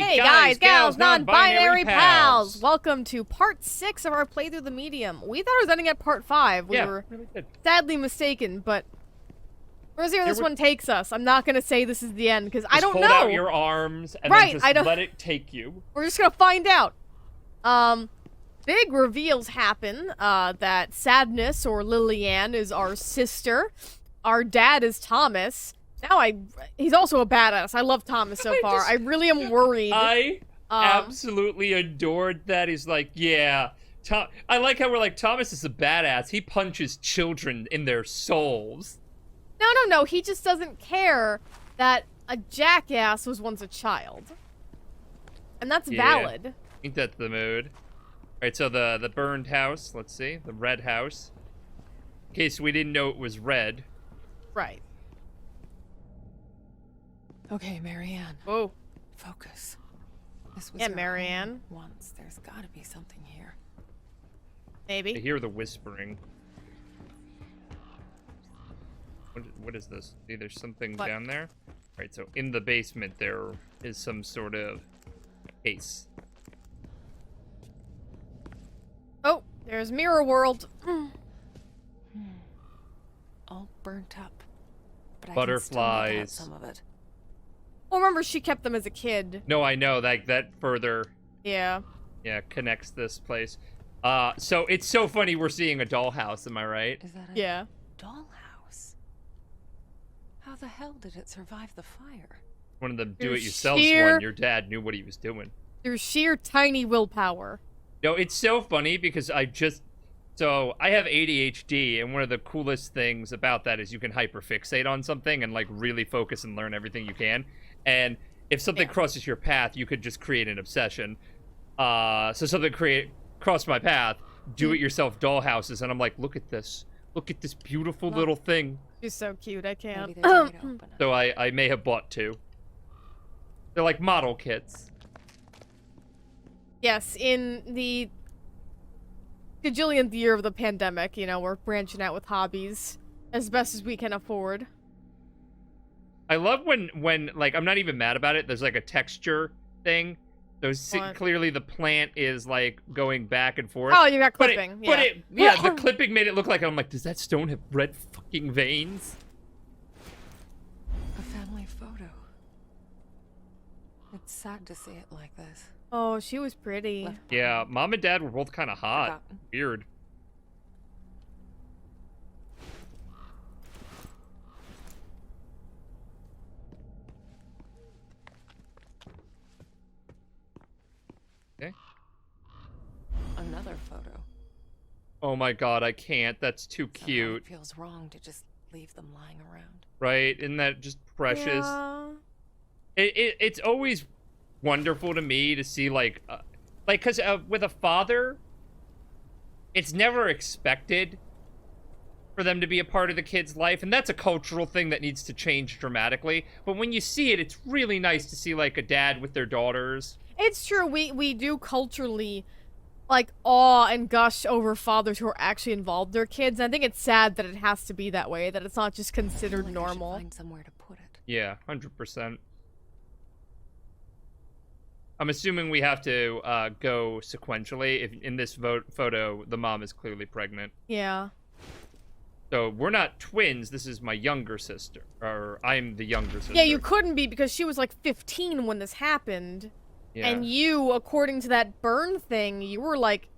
Hey guys, gals, non-binary pals! Welcome to part 6 of our playthrough the medium. We thought it was ending at part 5. We were sadly mistaken, but we'll see where this one takes us. I'm not gonna say this is the end, because I don't know. Hold out your arms and then just let it take you. We're just gonna find out. Big reveals happen, that Sadness, or Lillian, is our sister. Our dad is Thomas. Now he's also a badass. I love Thomas so far. I really am worried. I absolutely adored that. He's like, yeah. I like how we're like, Thomas is a badass. He punches children in their souls. No. He just doesn't care that a jackass was once a child. And that's valid. I think that's the mood. Alright, so the burned house. Let's see. The red house. In case we didn't know it was red. Right. Okay, Marianne. Whoa. Focus. This was Marianne. Once. There's gotta be something here. Maybe. I hear the whispering. What is this? See, there's something down there. Right, so in the basement there is some sort of case. Oh, there's Mirror World. All burnt up. But Butterflies. I can still make out some of it. Well, remember, she kept them as a kid. No, I know. That further... Yeah, connects this place. So it's so funny we're seeing a dollhouse, am I right? Is that a dollhouse? How the hell did it survive the fire? One of them do-it-yourselves one. Your dad knew what he was doing. Through sheer tiny willpower. No, it's so funny because So, I have ADHD, and one of the coolest things about that is you can hyperfixate on something and, like, really focus and learn everything you can. And if something crosses your path, you could just create an obsession. So something crossed my path, do-it-yourself dollhouses, and I'm like, look at this. Look at this beautiful little thing. She's so cute, I can't. So I may have bought 2. They're like model kits. Yes, in the gajillionth year of the pandemic, you know, we're branching out with hobbies as best as we can afford. I love when like, I'm not even mad about it, there's like a texture thing. Clearly the plant is like going back and forth. Oh, you got clipping. The clipping made it look like, I'm like, does that stone have red fucking veins? A family photo. It's sad to see it like this. Oh, she was pretty. Yeah, mom and dad were both kind of hot. Weird. Okay. Another photo. Oh my god, I can't. That's too cute. It feels wrong to just leave them lying around. Right? Isn't that just precious? Yeah. It's always wonderful to me to see because with a father, it's never expected for them to be a part of the kid's life, and that's a cultural thing that needs to change dramatically. But when you see it, it's really nice to see like a dad with their daughters. It's true, we do culturally like awe and gush over fathers who are actually involved with their kids. I think it's sad that it has to be that way, that it's not just considered normal. I should find somewhere to put it. Yeah, 100%. I'm assuming we have to go sequentially. If in this photo, the mom is clearly pregnant. Yeah. So we're not twins. This is my younger sister, or I'm the younger sister. Yeah, you couldn't be because she was like 15 when this happened. Yeah. And you, according to that burn thing, you were like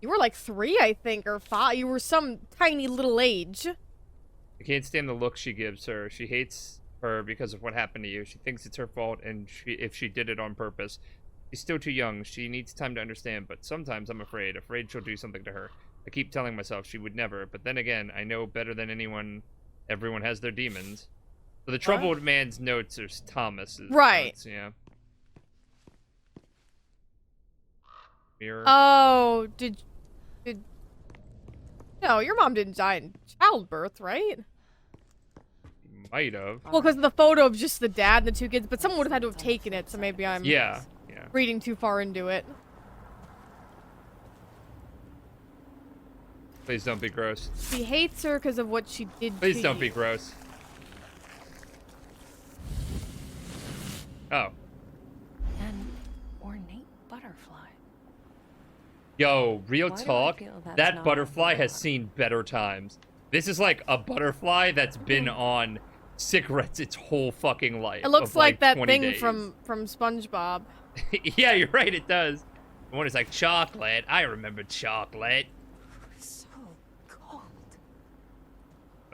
3, I think, or 5. You were some tiny little age. I can't stand the look she gives her. She hates her because of what happened to you. She thinks it's her fault, and if she did it on purpose. She's still too young. She needs time to understand, but sometimes I'm afraid she'll do something to her. I keep telling myself she would never, but then again, I know better than anyone, everyone has their demons. So the troubled man's notes are Thomas's notes, yeah. Mirror. Oh, did no, your mom didn't die in childbirth, right? Might have. Well, because of the photo of just the dad and the 2 kids, but someone would have had to have taken it, so maybe I'm reading too far into it. Please don't be gross. She hates her because of what she did Please to don't you. be gross. Oh. And Yo, real Why do I talk, feel that's that not butterfly on the has map? seen better times. This is like a butterfly that's been on cigarettes its whole fucking life. It looks of like that 20 thing days. from SpongeBob. Yeah, you're right, it does. One is like chocolate. I remember chocolate. So cold.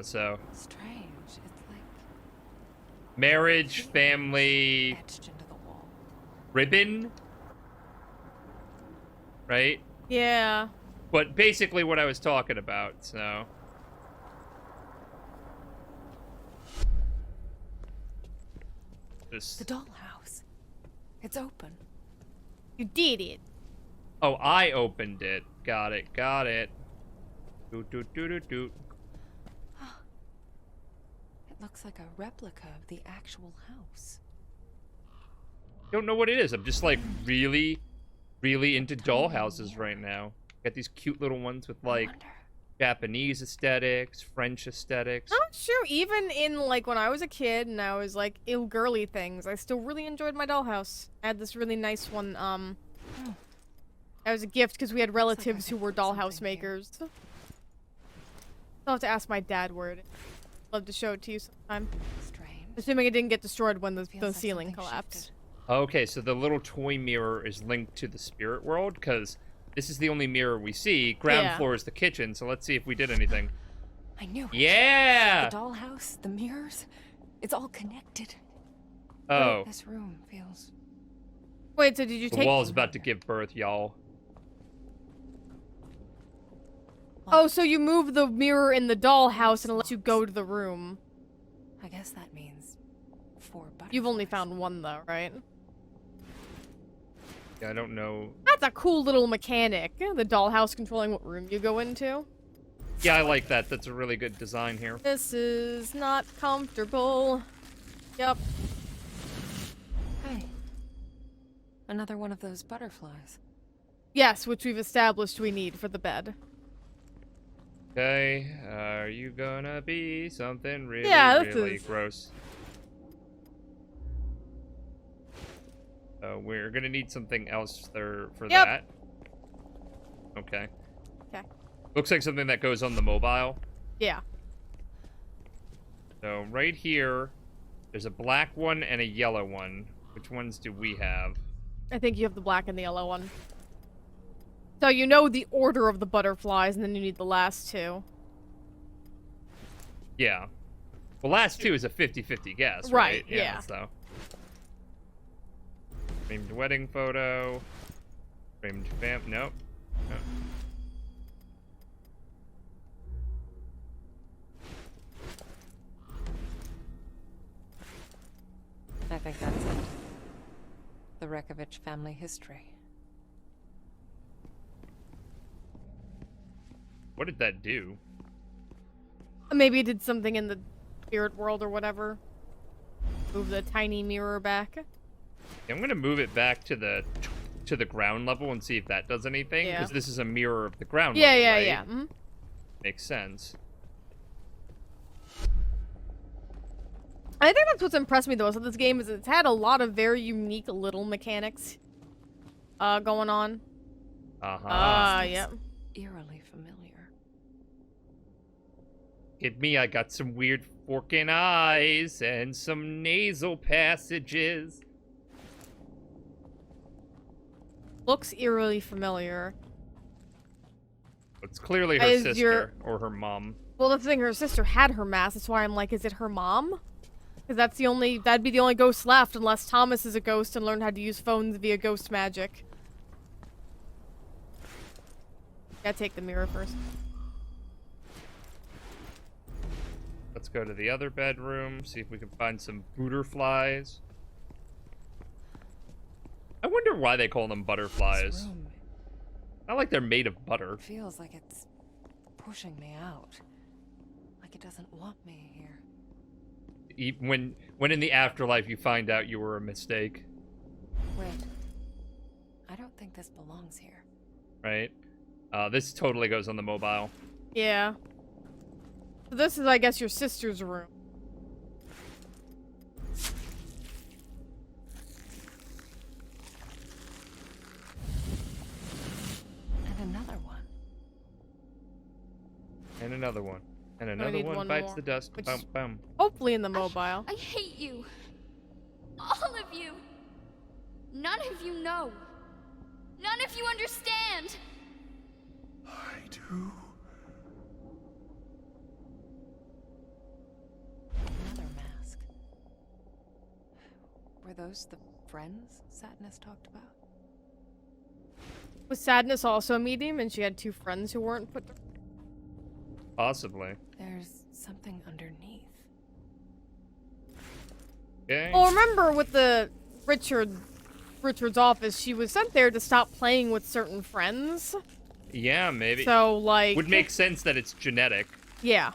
So, Strange. It's like marriage, family, etched into the wall. ribbon, right? Yeah. But basically what I was talking about, so. The Just, dollhouse. It's open. You did it. oh, I opened it. Got it, got it. Doot, doot, doot, doot, doot. It looks like a replica of the actual house. Don't know what it is. I'm just like really into dollhouses right now. Got these cute little ones with I like wonder. Japanese aesthetics, French aesthetics. Oh, sure. Even in like when I was a kid and I was like ill girly things, I still really enjoyed my dollhouse. I had this really nice one. That was a gift because we had relatives who were could put dollhouse something here. makers. I'll have to ask my dad where it is. Love to show it to you sometime. Strange. Assuming it didn't get destroyed when the Feels like ceiling something collapsed. shifted. Okay, so the little toy mirror is linked to the spirit world because this is the only mirror we see. Ground Yeah. floor is the kitchen, so let's see if we did anything. I knew it. Yeah! The dollhouse, the mirrors, it's all connected. Oh, Wait, this room feels. Wait, so did you the take? wall is about to give birth, y'all. Oh, so you move the mirror in the dollhouse and it lets you go to the room. I guess that means 4 butterflies. You've only found one though, right? Yeah, I don't know. That's a cool little mechanic. The dollhouse controlling what room you go into. Yeah, I like that. That's a really good design here. This is not comfortable. Yep. Hey. Another one of those butterflies. Yes, which we've established we need for the bed. Okay, are you gonna be something really, Yeah, this really is- gross? We're gonna need something else there for Yep. that. Okay. Okay. Looks like something that goes on the mobile. Yeah. So right here, there's a black one and a yellow one. Which ones do we have? I think you have the black and the yellow one. So you know the order of the butterflies, and then you need the last two. Yeah. Well, last two is a 50-50 guess, Right, right? yeah. So. Framed wedding photo. Framed fam. Nope. No. I think that's it. The Rekovich family history. What did that do? Maybe it did something in the spirit world or whatever. Move the tiny mirror back. I'm gonna move it back to the ground level and see if that does anything. Yeah. Because this is a mirror of the ground Yeah, level, yeah, right? yeah. Mhm. Makes sense. I think that's what's impressed me the most with this game is it's had a lot of very unique little mechanics going on. Uh-huh. Yep. Eerily familiar. Hit me, I got some weird forking eyes and some nasal passages. Looks eerily familiar. It's clearly her Is sister your- or her mom. Well, the thing, her sister had her mask. That's why I'm like, is it her mom? Because that'd be the only ghost left, unless Thomas is a ghost and learned how to use phones via ghost magic. Gotta take the mirror first. Let's go to the other bedroom, see if we can find some butterflies. I wonder why they call them This butterflies. room Not like they're made of butter. feels like it's pushing me out. Like it doesn't want me here. When in the afterlife you find out you were a mistake, Wait. I don't think this belongs here. right? This totally goes on the mobile. Yeah. So this is, I guess, your sister's room. And And another one. And another need one one bites more, the dust. which- Bum, bum. Hopefully in the mobile. I hate you. All of you. None of you know. None of you understand. I do. Another mask. Were those the friends Sadness talked about? Was Sadness also a medium and she had two friends who weren't put Possibly. There's something underneath. Okay. Oh, remember with the Richard's office, she was sent there to stop playing with certain friends. Yeah, maybe. So, like... Would make sense that it's genetic. Yeah.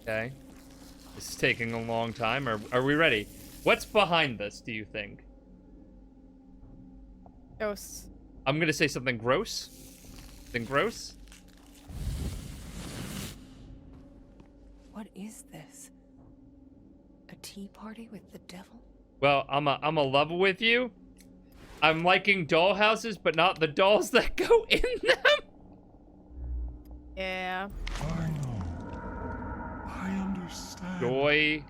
Okay. This is taking a long time. Are we ready? What's behind this, do you think? Ghosts. I'm gonna say something gross. Something gross? What is this? A tea party with the devil? Well, I'm a level with you. I'm liking dollhouses, but not the dolls that go in them. Yeah. I know. I understand. Joy,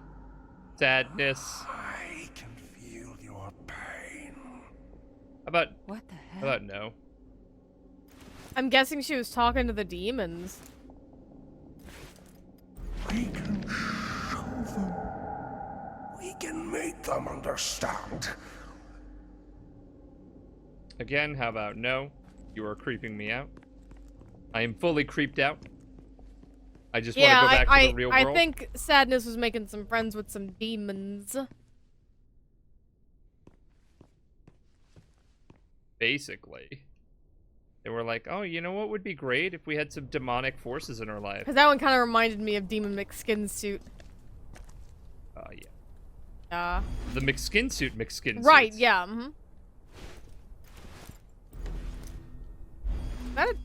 sadness. I can feel your pain. How about What the hell? how about no? I'm guessing she was talking to the demons. We can show them. We can make them understand. Again, how about no? You are creeping me out. I am fully creeped out. I just want to go back to the real world. I think Sadness was making some friends with some demons. Basically. They were like, oh, you know what would be great if we had some demonic forces in our life? Because that one kind of reminded me of Demon McSkin suit. Yeah. The McSkin suit, McSkin suit. Right, yeah. Mm-hmm.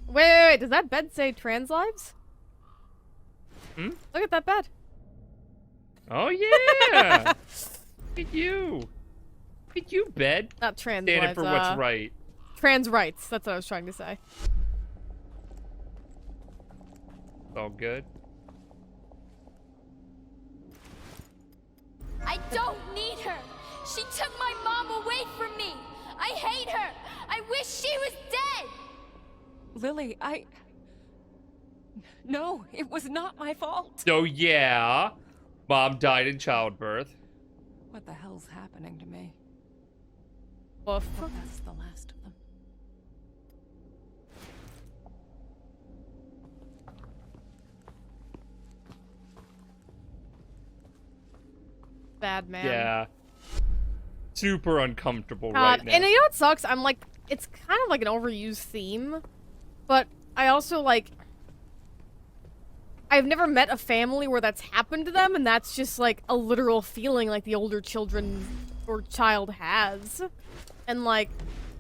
Wait, does that bed say trans lives? Hmm? Look at that bed. Oh, yeah! Look at you. Look at you, bed. Not trans Standing lives, for what's right. Trans rights, that's what I was trying to say. It's all good. I don't need her. She took my mom away from me. I hate her. I wish she was dead. Lily, No, it was not my fault. So, yeah. Mom died in childbirth. What the hell's happening to me? Woof. That's the last of them. Bad man. Yeah. Super uncomfortable God, right now. and you know what sucks? I'm like, it's kind of like an overused theme, but I also like, I've never met a family where that's happened to them, and that's just like a literal feeling like the older children or child has. And like,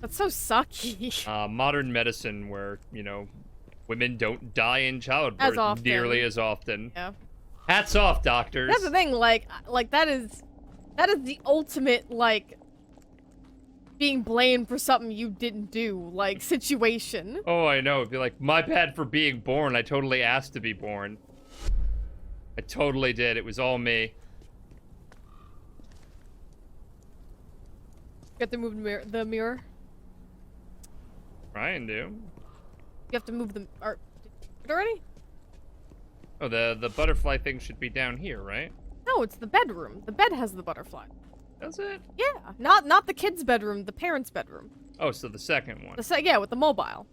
that's so sucky. Modern medicine where, you know, women don't die in childbirth As often. nearly as often. Yeah. Hats off, doctors. That's the thing, like that is the ultimate, like, being blamed for something you didn't do, like, situation. Oh, I know. It'd be like, my bad for being born. I totally asked to be born. I totally did. It was all me. You have to move the mirror. Trying to. You have to move the... Or, did it already? Oh, the butterfly thing should be down here, right? No, it's the bedroom. The bed has the butterfly. Does it? Yeah, not the kid's bedroom, the parents' bedroom. Oh, so the second one. Yeah, with the mobile.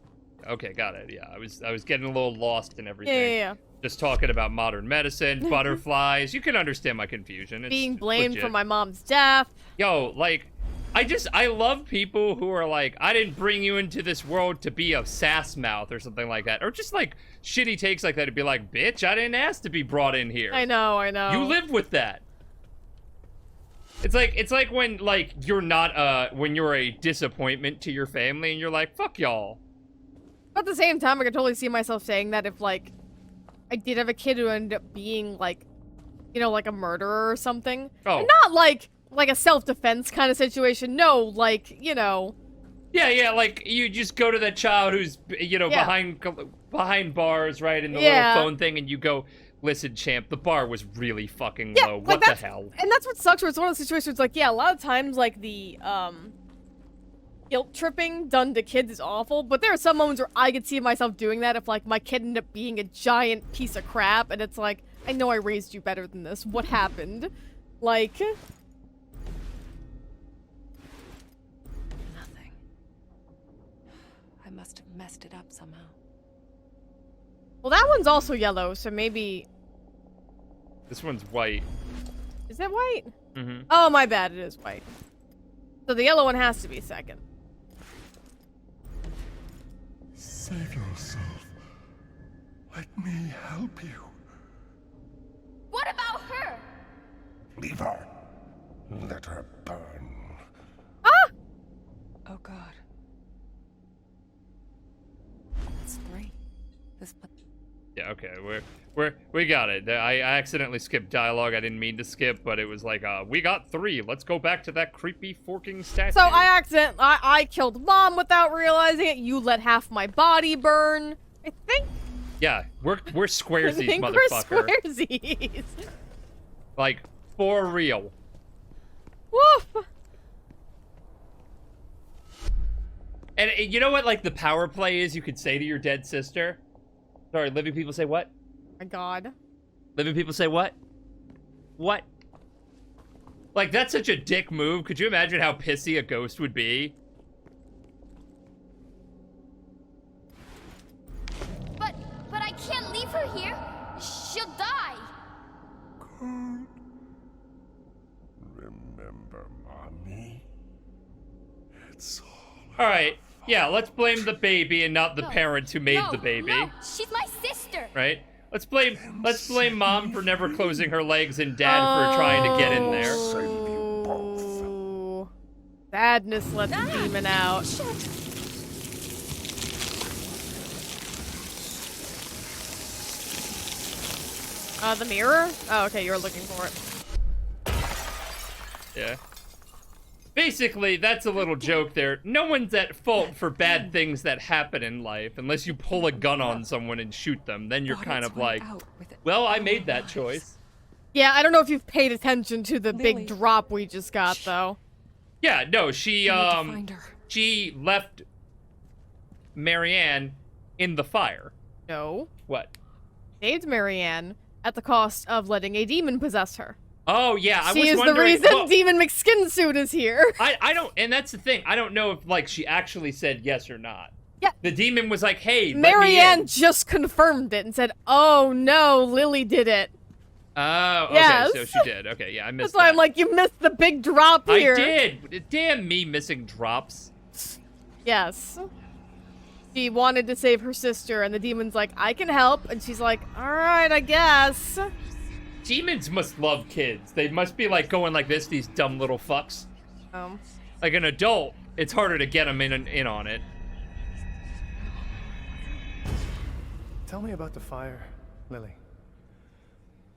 Okay, got it. Yeah, I was getting a little lost in everything. Yeah. Just talking about modern medicine, butterflies. You can understand my confusion. It's Being blamed legit. for my mom's death. Yo, like, I love people who are like, I didn't bring you into this world to be a sass mouth or something like that. Or just like shitty takes like that to be like, bitch, I didn't ask to be brought in here. I know. You live with that. It's like when like you're not when you're a disappointment to your family and you're like, fuck y'all. But at the same time, I could totally see myself saying that if like I did have a kid who ended up being like, you know, like a murderer or something. Oh. And not like a self-defense kind of situation. No, like, you know, Yeah, like you just go to that child who's, you know, Yeah. behind bars, right, in the Yeah. little phone thing, and you go, listen, champ, the bar was really fucking Yeah, low. like What the that's- hell? And that's what sucks, where it's one of those situations where it's like, yeah, a lot of times, like, the, guilt tripping done to kids is awful, but there are some moments where I could see myself doing that if, like, my kid ended up being a giant piece of crap, and it's like, I know I raised you better than this. What happened? Like... Nothing. I must have messed it up somehow. Well, that one's also yellow, so maybe... This one's white. Is that white? Mm-hmm. Oh, my bad, it is white. So the yellow one has to be second. Save yourself. Let me help you. What about her? Leave her. Let her burn. Ah! Oh God. It's 3. This. Yeah, okay, we got it. I accidentally skipped dialogue. I didn't mean to skip, but it was like, we got 3. Let's go back to that creepy forking statue. So I killed Mom without realizing it. You let half my body burn. I think Yeah, we're I squaresies, think motherfucker. we're squaresies. Like, for real. Woof. And you know what, like, the power play is you could say to your dead sister? Sorry, living people say what? My God. Living people say what? What? Like, that's such a dick move. Could you imagine how pissy a ghost would be? But I can't leave her here. She'll die. Good. Remember, Mommy? It's all Alright, yeah, let's blame the baby and not the No, parents who made no, the baby. No, she's my sister. Right? Let's blame Mom for never closing her legs and Dad for trying to get in there. Save you both. Oh. Sadness let the demon out. The mirror? Oh, okay, you were looking for it. Yeah. Basically, that's a little joke there. No one's at fault for bad things that happen in life, unless you pull a gun on someone and shoot them. Then you're Fought kind its of way like, out with it. well, I made that choice. Yeah, I don't know if you've paid attention to the Lily. big drop we just got, though. Yeah, no, she, I need to find her. she left Marianne in the fire. No. What? Saved Marianne at the cost of letting a demon possess her. Oh, yeah, I She was is the wondering... reason well, Demon McSkinsuit is here. I don't, and that's the thing. I don't know if, like, she actually said yes or not. Yeah. The demon was like, hey, let me Marianne in. just confirmed it and said, oh no, Lily did it. Oh, okay, Yes. so she did. Okay, yeah, I missed That's why that. I'm like, you missed the big drop here. I did. Damn me missing drops. Yes. She wanted to save her sister, and the demon's like, I can help. And she's like, alright, I guess. Demons must love kids. They must be like going like this, these dumb little fucks. Like an adult, it's harder to get them in on it. Tell me about the fire, Lily.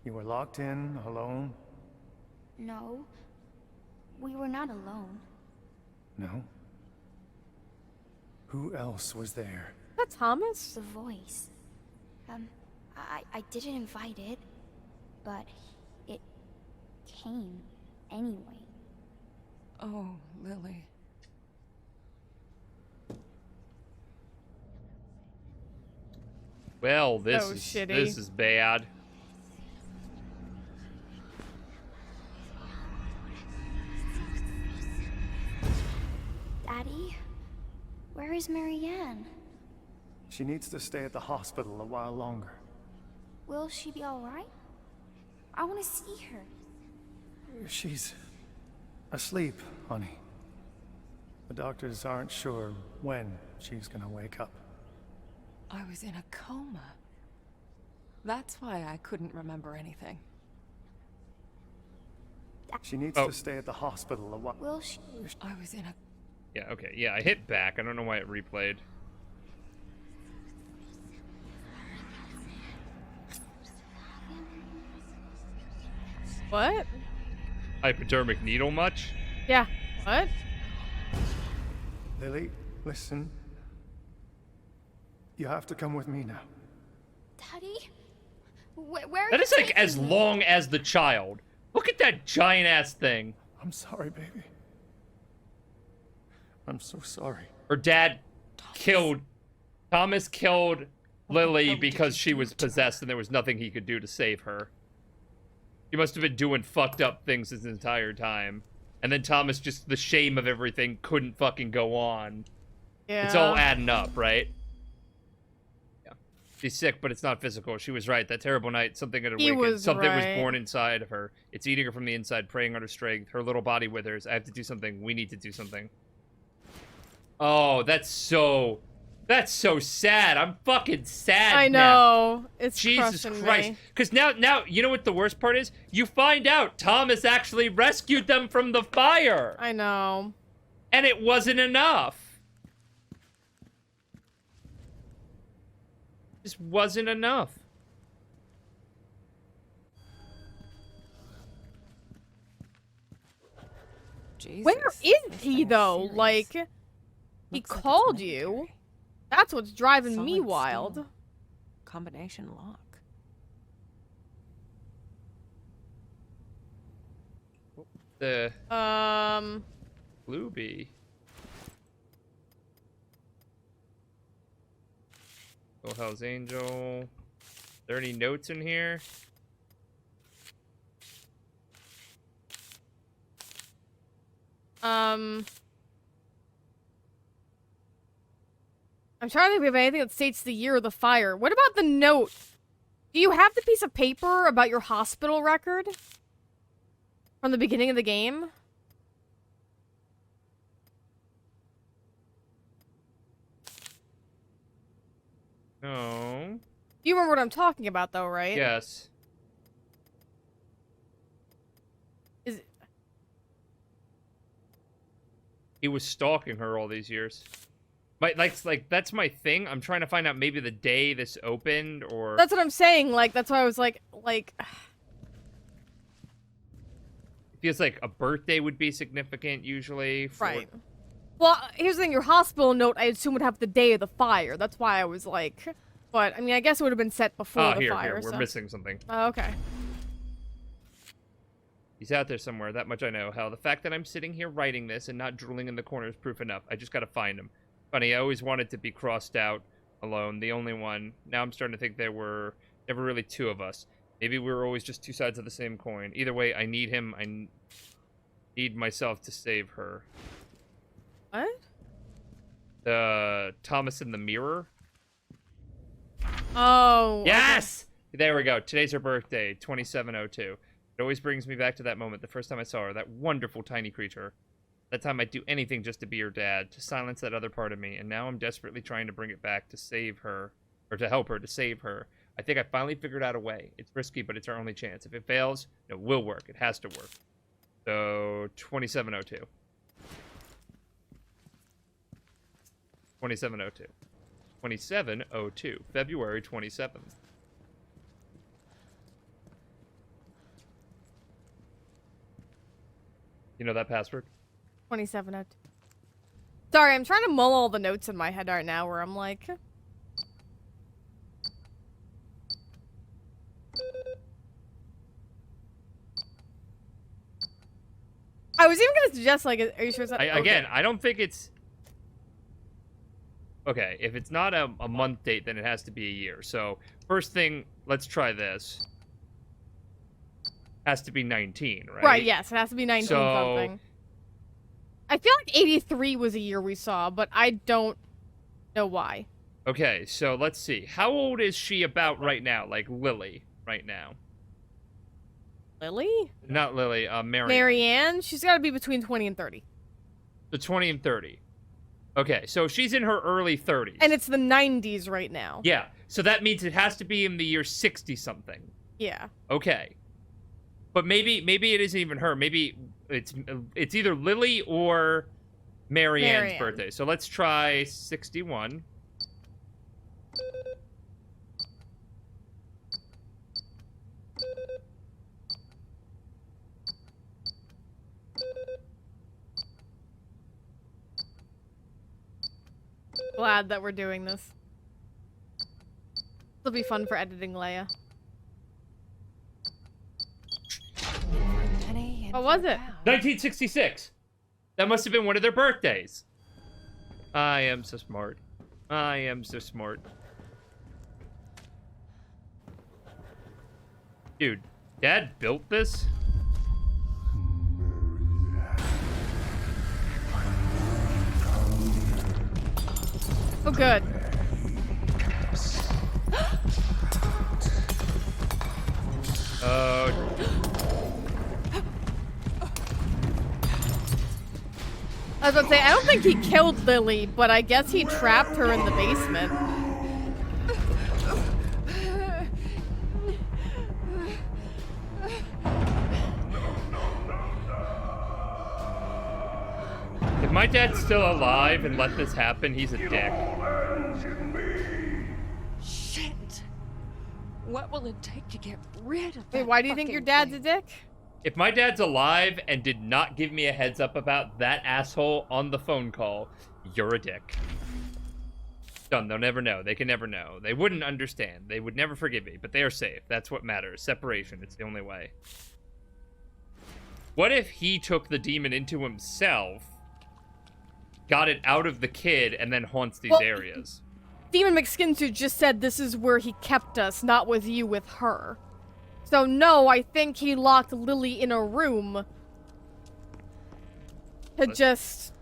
You were locked in, alone? No, we were not alone. No? Who else was there? Is that Thomas? The voice. I didn't invite it, but it came anyway. Oh, Lily. Well, this So is shitty. this is bad. Daddy, where is Marianne? She needs to stay at the hospital a while longer. Will she be alright? I want to see her. She's asleep, honey. The doctors aren't sure when she's gonna wake up. I was in a coma. That's why I couldn't remember anything. She needs Oh. to stay at the hospital a while. Will she? I was in a... Yeah, okay. Yeah, I hit back. I don't know why it replayed. What? Hypodermic needle much? Yeah. What? Lily, listen. You have to come with me now. Daddy? Where are That you is like as taking me? long as the child. Look at that giant ass thing. I'm sorry, baby. I'm so sorry. Her dad killed. Thomas killed Lily because she was possessed and there was nothing he could do to save her. He must have been doing fucked up things his entire time. And then Thomas, just the shame of everything, couldn't fucking go on. Yeah. It's all adding up, right? Yeah. She's sick, but it's not physical. She was right. That terrible night, something had awakened. Something was born inside of her. It's eating her from the inside, preying on her strength. Her little body withers. I have to do something. We need to do something. Oh, that's so sad. I'm fucking sad I now. know. It's Jesus crushing Christ. me. Because now, you know what the worst part is? You find out Thomas actually rescued them from the fire. I know. And it wasn't enough. Just wasn't enough. Jesus. Where is this he thing is though? serious. Like, he Looks like it's called you. military. That's what's driving me Solid wild. steel. Combination lock. The Um, Bluebee. Oh, Hell's Angel. Are there any notes in here? I'm trying to think if we have anything that states the year of the fire. What about the note? Do you have the piece of paper about your hospital record? From the beginning of the game? No. You remember what I'm talking about though, right? Yes. Is He was stalking her all these years. Like that's my thing. I'm trying to find out maybe the day this opened or That's what I'm saying. Like, that's why I was like, feels like a birthday would be significant usually. right. Well, here's the thing. Your hospital note, I assume, would have the day of the fire. That's why I was like, but, I mean, I guess it would have been set before Oh, the here, fire. we're so. missing something. Oh, okay. He's out there somewhere, that much I know. Hell, the fact that I'm sitting here writing this and not drooling in the corner is proof enough. I just gotta find him. Funny, I always wanted to be crossed out alone, the only one. Now I'm starting to think there were never really two of us. Maybe we were always just two sides of the same coin. Either way, I need him. I need myself to save her. What? Thomas in the mirror. Oh. Yes! There we go. Today's her birthday, 2702. It always brings me back to that moment, the first time I saw her, that wonderful tiny creature. That time I'd do anything just to be her dad, to silence that other part of me, and now I'm desperately trying to bring it back to save her, or to help her, to save her. I think I finally figured out a way. It's risky, but it's our only chance. If it fails, it will work. It has to work. So, 2702. 2702. 2702. February 27th. You know that password? 2702. Sorry, I'm trying to mull all the notes in my head right now where I'm like... I was even gonna suggest, like, are you sure it's not... Again, I don't think it's... Okay, if it's not a month date, then it has to be a year. So, first thing, let's try this. Has to be 19, right? Right, yes, it has to be 19 So- something. I feel like 83 was a year we saw, but I don't know why. Okay, so let's see. How old is she about right now? Like Lily, right now. Lily? Not Lily, Mary. Marianne? She's gotta be between 20 and 30. The 20 and 30. Okay, so she's in her early 30s. And it's the 90s right now. Yeah, so that means it has to be in the year 60-something. Yeah. Okay. But maybe it isn't even her. Maybe it's either Lily or Marianne's Marianne. birthday. So let's try 61. glad that we're doing this. It'll be fun for editing Leia. What was it? 1966. That must have been one of their birthdays. I am so smart. I am so smart. Dude, Dad built this? Oh, good. Oh. I was about to say, I don't think he killed Lily, but I guess he trapped her in the basement. If my dad's still alive and let this happen, he's a dick. Shit. What will it take to get rid of that? Wait, why do you think your dad's a dick? If my dad's alive and did not give me a heads up about that asshole on the phone call, you're a dick. Done. They'll never know. They can never know. They wouldn't understand. They would never forgive me, but they are safe. That's what matters. Separation. It's the only way. What if he took the demon into himself, got it out of the kid, and then haunts these areas? Demon McSkinsuit just said this is where he kept us, not with you, with her. So no, I think he locked Lily in a room to just...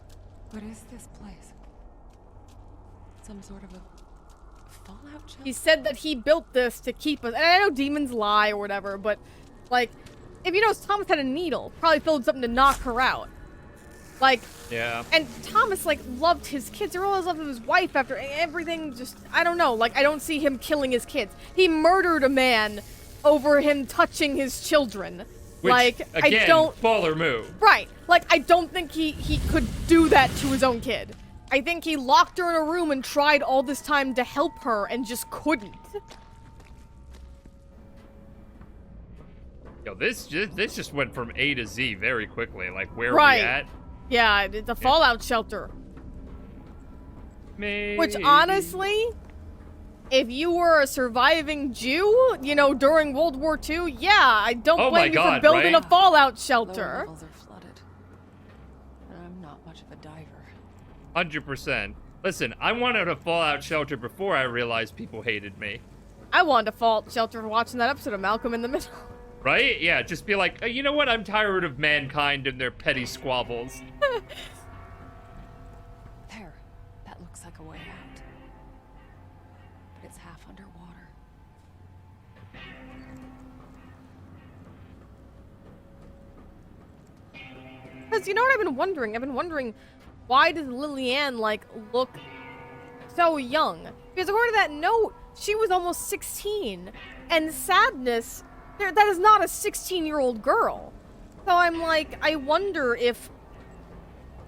What is this place? Some sort of a fallout shelter? He said that he built this to keep us... And I know demons lie or whatever, but, like, if you notice, Thomas had a needle. Probably filled something to knock her out. Like... Yeah. And Thomas, like, loved his kids. He always loved his wife after everything. Just, I don't know. Like, I don't see him killing his kids. He murdered a man over him touching his children. Which, like, again, I don't... baller move. Right. Like, I don't think he could do that to his own kid. I think he locked her in a room and tried all this time to help her and just couldn't. Yo, this just went from A to Z very quickly. Like, where Right. are we at? Yeah, it's a fallout shelter. Maybe. Which, honestly, if you were a surviving Jew, you know, during World War II, yeah, I don't Oh blame my you for God, building right? a fallout Lower shelter. levels are flooded. And I'm not much of a diver. 100%. Listen, I wanted a fallout shelter before I realized people hated me. I wanted a fallout shelter for watching that episode of Malcolm in the Middle. Right? Yeah, just be like, you know what? I'm tired of mankind and their petty squabbles. There. That looks like a way out. But it's half underwater. Because you know what I've been wondering? I've been wondering, why does Lillian, like, look so young? Because according to that note, she was almost 16. And Sadness, that is not a 16-year-old girl. So I'm like, I wonder if,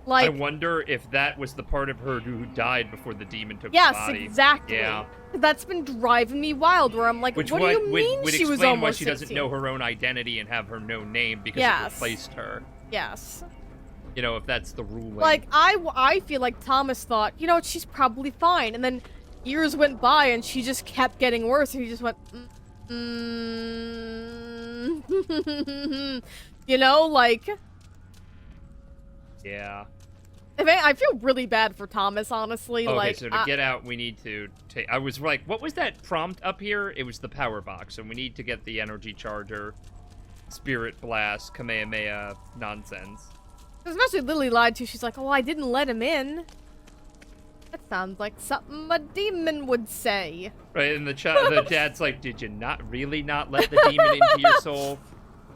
like... I wonder if that was the part of her who died before the demon took Yes, the body. exactly. Yeah. That's been driving me wild, where I'm like, what do you mean would she was explain why almost she 16? doesn't know her own identity and have her no name because Yes. it replaced her. Yes. You know, if that's the ruling. Like, I feel like Thomas thought, you know what, she's probably fine. And then years went by and she just kept getting worse and he just went, you know, like... Yeah. I feel really bad for Thomas, honestly. Okay, like, so to get out, we need to take... I was like, what was that prompt up here? It was the power box, so we need to get the energy charger, spirit blast, Kamehameha nonsense. Especially Lily lied to. She's like, oh, I didn't let him in. That sounds like something a demon would say. Right, and the dad's like, did you not let the demon into your soul?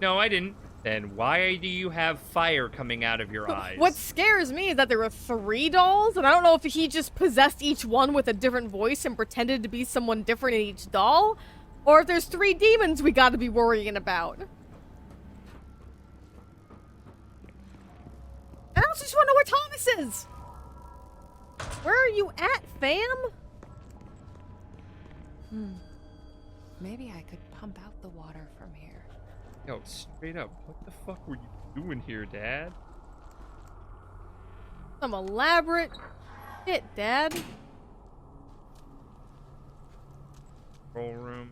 No, I didn't. Then why do you have fire coming out of your eyes? What scares me is that there were 3 dolls, and I don't know if he just possessed each one with a different voice and pretended to be someone different in each doll, or if there's 3 demons we gotta be worrying about. I also just wanna know where Thomas is! Where are you at, fam? Maybe I could pump out the water from here. Yo, straight up, what the fuck were you doing here, Dad? Some elaborate shit, Dad. Control room.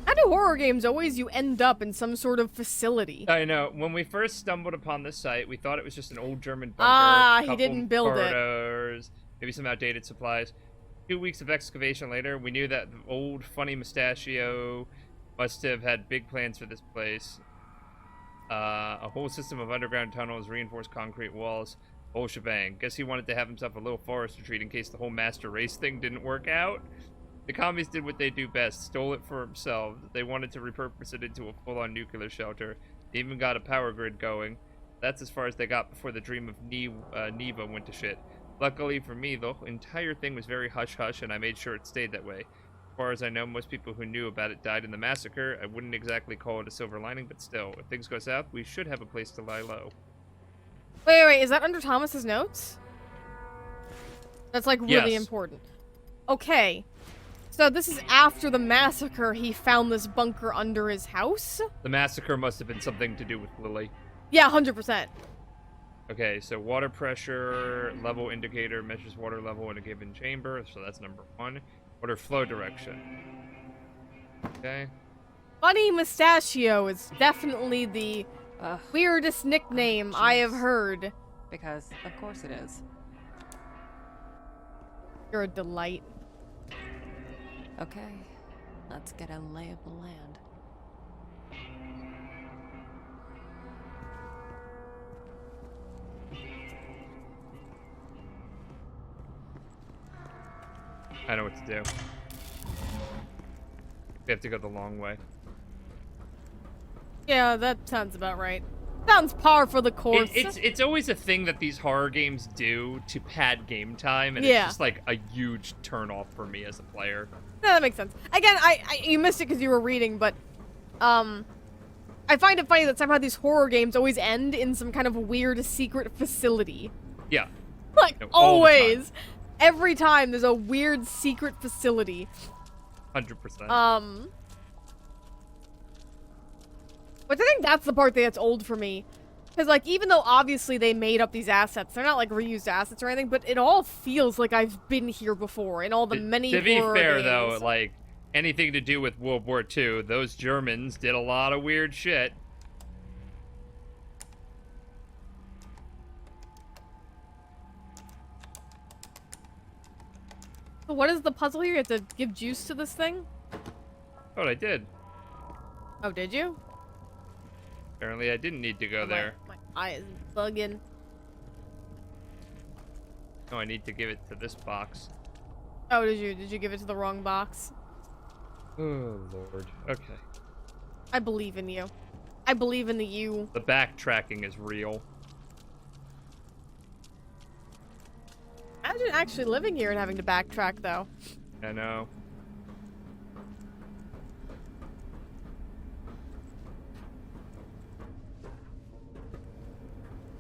How do horror games always you end up in some sort of facility? I know. When we first stumbled upon this site, we thought it was just an old German bunker. Ah, he couple didn't build it. corridors, maybe some outdated supplies. 2 weeks of excavation later, we knew that the old funny mustachio must have had big plans for this place. A whole system of underground tunnels, reinforced concrete walls, whole shebang. Guess he wanted to have himself a little forest retreat in case the whole master race thing didn't work out. The commies did what they do best, stole it for themselves. They wanted to repurpose it into a full-on nuclear shelter. They even got a power grid going. That's as far as they got before the dream of Neva went to shit. Luckily for me, the entire thing was very hush-hush, and I made sure it stayed that way. As far as I know, most people who knew about it died in the massacre. I wouldn't exactly call it a silver lining, but still, if things go south, we should have a place to lie low. Wait, is that under Thomas's notes? That's like really Yes. important. Okay. So this is after the massacre, he found this bunker under his house? The massacre must have been something to do with Lily. Yeah, 100%. Okay, so water pressure level indicator measures water level in a given chamber, so that's number 1. Water flow direction. Okay. Funny Mustachio is definitely the Ugh, weirdest nickname I have jeez. heard. because of course it is. You're a delight. Okay, let's get a lay of the land. I know what to do. We have to go the long way. Yeah, that sounds about right. Sounds par for the course. It's always a thing that these horror games do to pad game time, and Yeah. it's just like a huge turn off for me as a player. Yeah, that makes sense. Again, you missed it because you were reading, but I find it funny that somehow these horror games always end in some kind of weird secret facility. Yeah. Like, No, all the time. always. Every time there's a weird secret facility. 100%. But I think that's the part that's old for me. Because, like, even though obviously they made up these assets, they're not, like, reused assets or anything, but it all feels like I've been here before in all the many To be horror fair, games. though, like, anything to do with World War II, those Germans did a lot of weird shit. So what is the puzzle here? You have to give juice to this thing? Oh, I did. Oh, did you? Apparently, I didn't need to go there. My eye is bugging. No, I need to give it to this box. Oh, did you give it to the wrong box? Oh, Lord. Okay. I believe in you. I believe in the you. The backtracking is real. Imagine actually living here and having to backtrack, though. I know.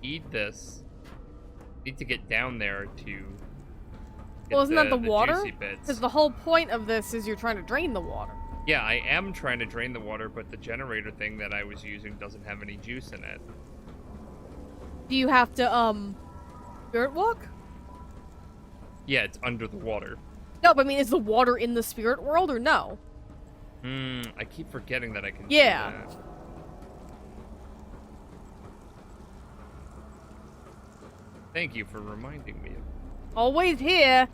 Eat this. Need to get down there to get Well, isn't that the water? juicy bits. Because the whole point of this is you're trying to drain the water. Yeah, I am trying to drain the water, but the generator thing that I was using doesn't have any juice in it. Do you have to, spirit walk? Yeah, it's under the water. No, but I mean, is the water in the spirit world or no? I keep forgetting that I can Yeah. do that. Thank you for reminding me. Always here.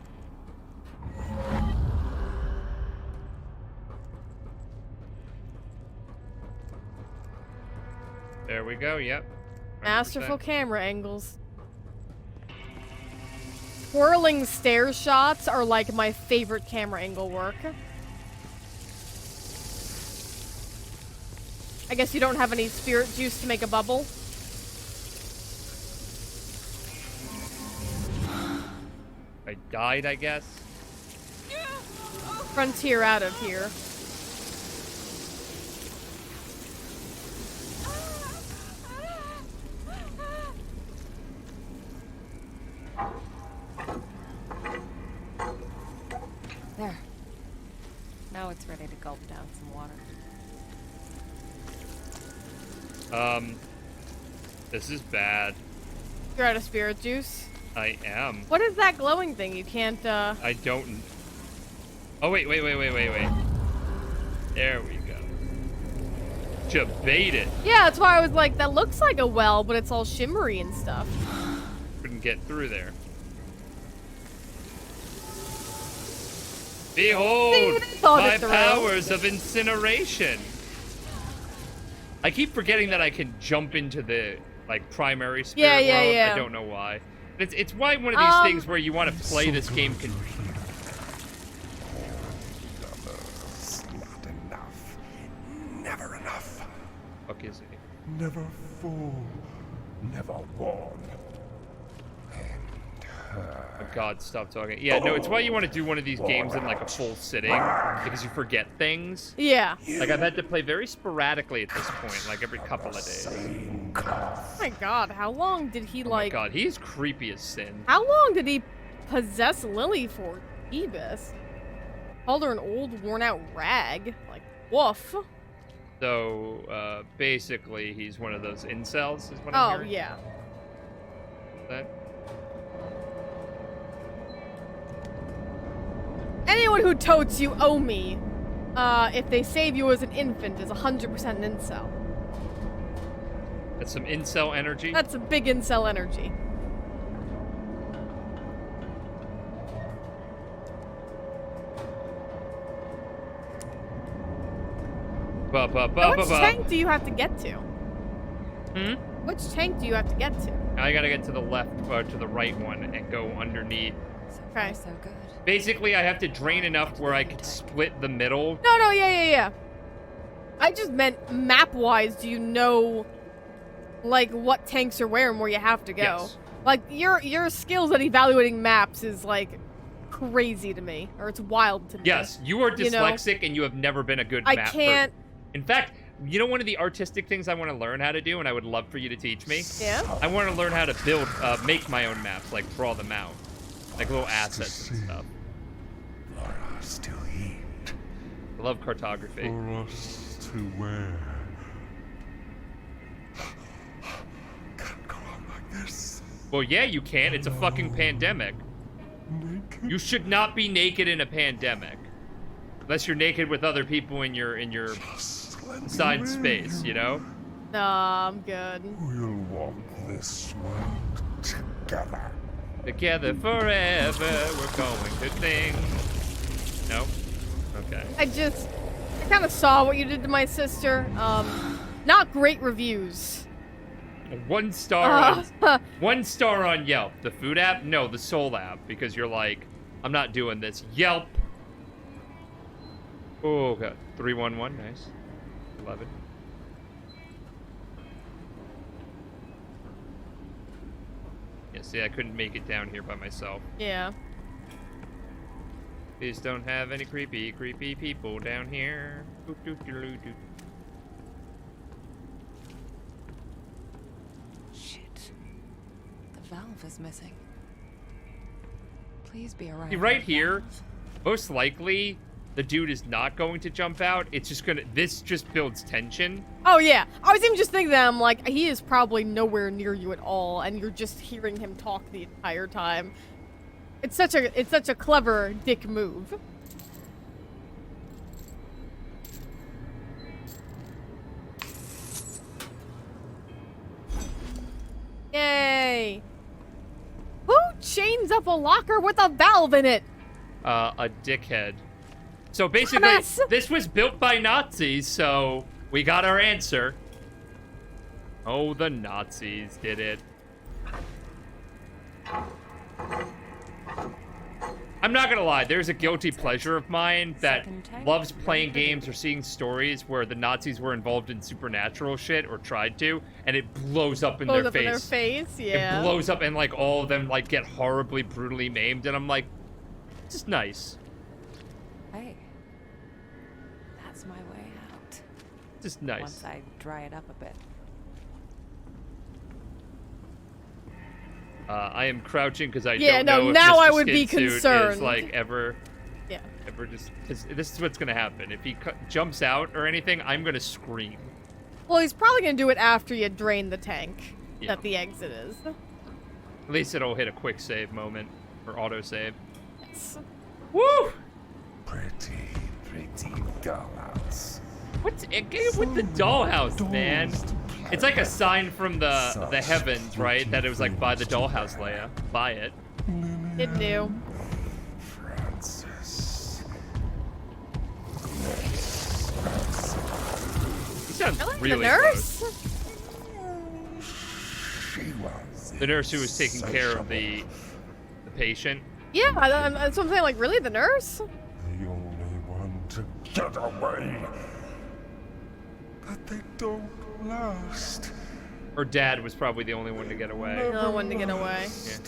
There we go, yep. 100%. Masterful camera angles. Swirling stair shots are like my favorite camera angle work. I guess you don't have any spirit juice to make a bubble. I died, I guess. Frontier out of here. There. Now it's ready to gulp down some water. This is bad. You're out of spirit juice. I am. What is that glowing thing? You can't, I don't. Oh, wait. There we go. Jabate it. Yeah, that's why I was like, that looks like a well, but it's all shimmery and stuff. Couldn't get through there. Behold, See, they thought my it through. powers of incineration. I keep forgetting that I can jump into the like primary spirit world. yeah. I don't know why. It's why one of these things where you want to play this game can. It's not enough. Never enough. Fuck is it? Never full. Never warm. Oh God, stop talking. Yeah, no, it's why you want to do one of these games in like a full sitting because you forget things. Yeah. Like I've had to play very sporadically at this point, like every couple of days. Oh my God, how long did he Oh my like? God, he is creepy as sin. How long did he possess Lily for? Ebus called her an old, worn-out rag. Like, woof. So basically, he's one of those incels. Is what I'm Oh hearing. yeah. That? Anyone who totes you owe me. If they save you as an infant, is 100% an incel. That's some incel energy. That's a big incel energy. Ba, ba, ba, Now, ba, which ba. tank do you have to get to? Hmm? Which tank do you have to get to? I gotta get to the left or to the right one and go underneath. So Okay. far, so good. Basically, I have to drain enough where I could split the middle. No, yeah. I just meant map-wise, do you know, like, what tanks are where and where you have to go? Yes. Like, your skills at evaluating maps is, like, crazy to me. Or it's wild to me. Yes, you are You know? dyslexic and you have never been a good I map can't... person. In fact, you know one of the artistic things I want to learn how to do, and I would love for you to teach me? Yeah? I want to learn how to build, make my own maps, like draw them out. Like little assets and stuff. For us to eat. I love cartography. For us to wear. Can't go on like this. Well, yeah, you can. It's a fucking pandemic. Naked. You should not be naked in a pandemic. Unless you're naked with other people in your Just let me inside wear space, you know? Nah, I'm good. We'll walk this road together. Together forever, we're going to things. No? Okay. I kind of saw what you did to my sister. Not great reviews. 1 star Uh, one star on Yelp. The food app? No, the Soul app. Because you're like, I'm not doing this. Yelp. Oh, God. 311. Nice. 11. Yeah, see, I couldn't make it down here by myself. Yeah. Please don't have any creepy people down here. Doot, doot, doot, doot, doot. Shit. The valve is missing. Please be around. See, right here, most likely, the dude is not going to jump out. It's just gonna. This just builds tension. Oh yeah, I was even just thinking that I'm like, he is probably nowhere near you at all, and you're just hearing him talk the entire time. It's such a clever dick move. Yay! Who chains up a locker with a valve in it? A dickhead. So basically, Dumbass. this was built by Nazis, so we got our answer. Oh, the Nazis did it. I'm not gonna lie, there's a guilty pleasure of mine that Second tank. loves playing games or seeing stories where the Nazis were involved in supernatural shit or tried to, and it blows up in Blows their up face. in their face, yeah. It blows up and like all of them like get horribly brutally maimed, and I'm like, this is nice. Hey. That's my way out. Just nice. Once I dry it up a bit. I am crouching because I Yeah, don't no, know if now Mr. I would be Skid Suit concerned. is like ever Yeah. just because this is what's gonna happen. If he jumps out or anything, I'm gonna scream. Well, he's probably gonna do it after you drain the tank Yeah. that the exit is. At least it'll hit a quick save moment or auto save. Yes. Woo! Pretty dollhouse. What's it with the dollhouse, man? It's like a sign from the heavens, right? That it was like, buy the dollhouse, Leia. Buy it. It knew. Francis. He sounds I like really the nurse. close. She was The nurse who was taking care of the patient. Yeah, that's what I'm saying. Like, really, the nurse? the only one to get away. But they don't last. Her dad was probably the only one to get away. No one to get away. Yeah.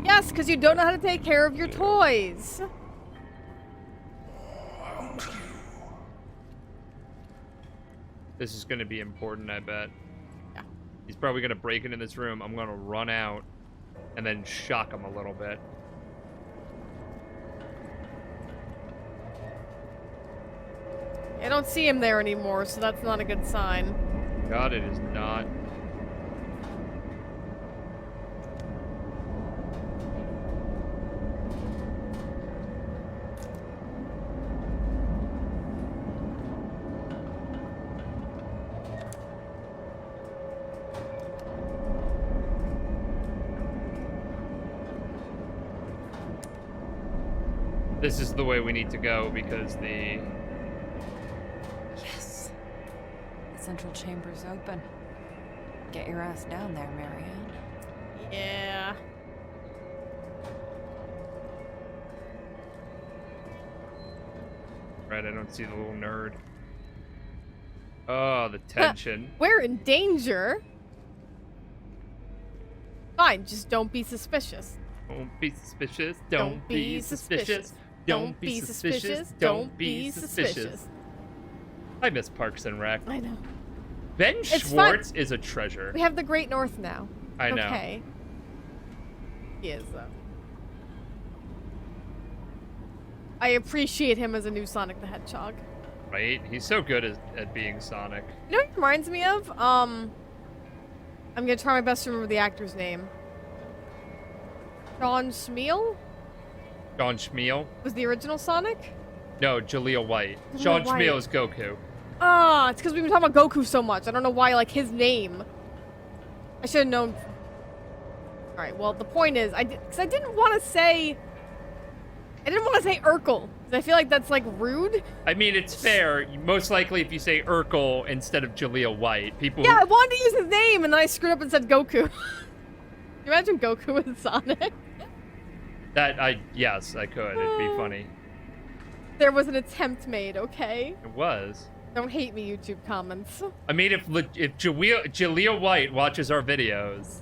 Yes, because you don't know how to take care of your toys. This is going to be important, I bet. Yeah. He's probably going to break into this room. I'm going to run out and then shock him a little bit. I don't see him there anymore, so that's not a good sign. God, it is not. This is the way we need to go because the... Yes. The central chamber's open. Get your ass down there, Marianne. Yeah. Right, I don't see the little nerd. Oh, the tension. We're in danger. Fine, just don't be suspicious. Don't be suspicious. Don't be suspicious. Don't be suspicious. Don't be suspicious. I miss Parks and Rec. I know. Ben It's Schwartz is a treasure. We have the Great North now. I know. Okay. He is, though. I appreciate him as a new Sonic the Hedgehog. Right? He's so good at being Sonic. You know what he reminds me of? I'm gonna try my best to remember the actor's name. Sean Schmiel Sean Schmiel? was the original Sonic? No, Jaleel White. Jaleel Sean White. Schmiel is Goku. Ah, it's because we've been talking about Goku so much. I don't know why, like, his name. I should have known. Alright, well, the point is, I didn't want to say Urkel. 'Cause I feel like that's, like, rude. I mean, it's fair. Most likely, if you say Urkel instead of Jaleel White, people. Yeah, I wanted to use his name, and then I screwed up and said Goku. Can you imagine Goku with Sonic? Yes, I could. It'd be funny. There was an attempt made, okay? It was. Don't hate me, YouTube comments. I mean, if Jaleel White watches our videos,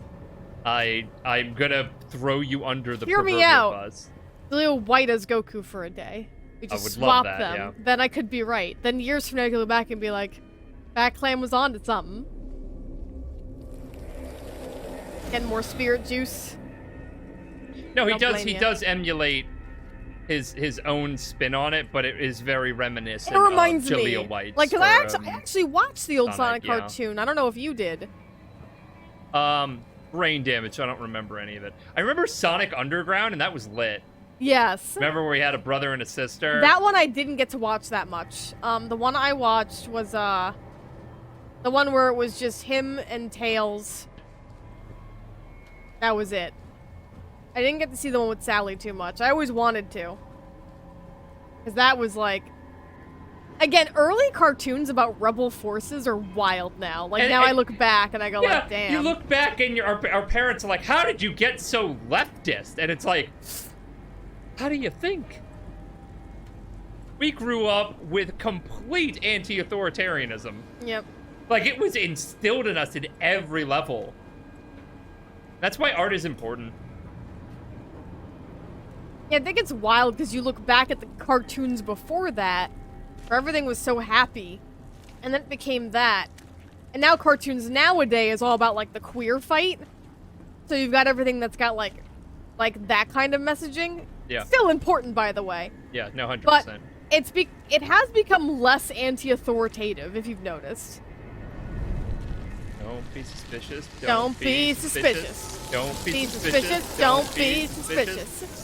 I'm gonna throw you under the Hear me proverbial out. bus. Leo White as Goku for a day. We just would swap love that, them. yeah. Then I could be right. Then years from now, I could look back and be like, Fat Clan was on to something. Getting more spirit juice. No, he Don't does. blame He ya. does emulate his own spin on it, but it is very reminiscent It reminds of me. Jaleel White's. Like, cause I actually watched the old Sonic yeah. cartoon. I don't know if you did. Brain damage. So I don't remember any of it. I remember Sonic Underground, and that was lit. Yes. Remember where we had a brother and a sister? That one I didn't get to watch that much. The one I watched was the one where it was just him and Tails. That was it. I didn't get to see the one with Sally too much. I always wanted to. Because that was like... Again, early cartoons about rebel forces are wild now. Like, now I look back and I go yeah, like, damn. you look back and our parents are like, how did you get so leftist? And it's like, how do you think? We grew up with complete anti-authoritarianism. Yep. Like, it was instilled in us at every level. That's why art is important. Yeah, I think it's wild because you look back at the cartoons before that, where everything was so happy, and then it became that. And now cartoons nowadays is all about, like, the queer fight. So you've got everything that's got, like that kind of messaging. Yeah. Still important, by the way. Yeah, no, 100%. But it has become less anti-authoritative, if you've noticed. Don't be suspicious. Don't be suspicious. Don't be Be suspicious. suspicious. Don't be suspicious.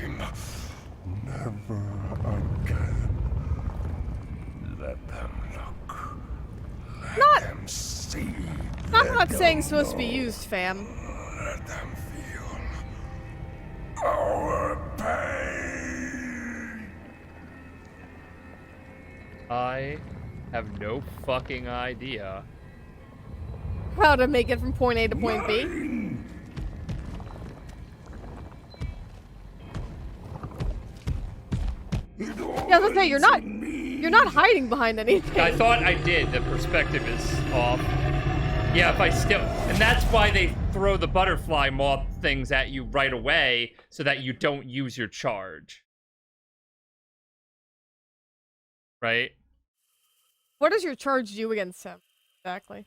Shame. Never again. Let them look. Let them see. I'm not saying it's supposed to be used, fam. Let them feel our pain. I have no fucking idea. How to make it from point A to point B. Yeah, I was gonna say, you're not hiding behind anything. I thought I did. The perspective is off. Yeah, if I still... And that's why they throw the butterfly moth things at you right away, so that you don't use your charge. Right? What does your charge do against him, exactly?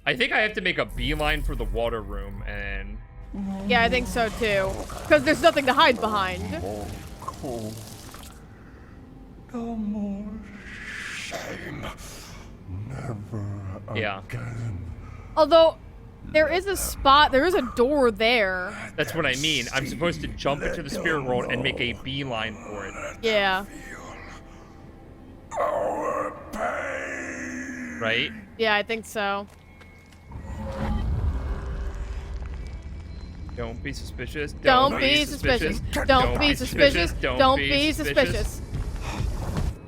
I think I have to make a beeline for the water room, and... Yeah, I think so too. Because there's nothing to hide behind. Cold. No more shame. Never Yeah. again. Although, there is a spot, there is a door there. That's what I mean. I'm supposed to jump into the spirit world and make a beeline for it. Yeah. Our pain. Right? Yeah, I think so. Don't be suspicious. Don't be suspicious. Don't be suspicious. Don't be suspicious.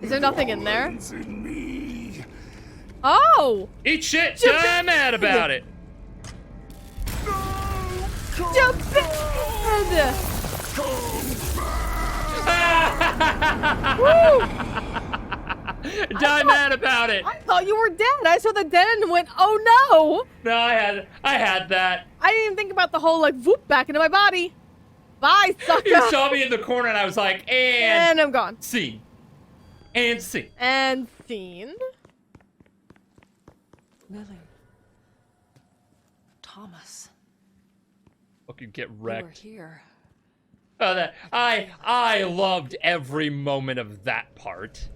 Is there nothing in there? In me. Oh! Eat shit! Jump in. I'm mad about it! Jump in! Woo! I'm mad about it! I thought you were dead. I saw the dead and went, oh no! No, I had that. I didn't even think about the whole, like, whoop back into my body. Bye, sucker! You saw me in the corner and I was like, And I'm gone. scene. And scene. And scene. Lily. Thomas. Fucking get You were wrecked. here. Oh, that I loved every moment of that part.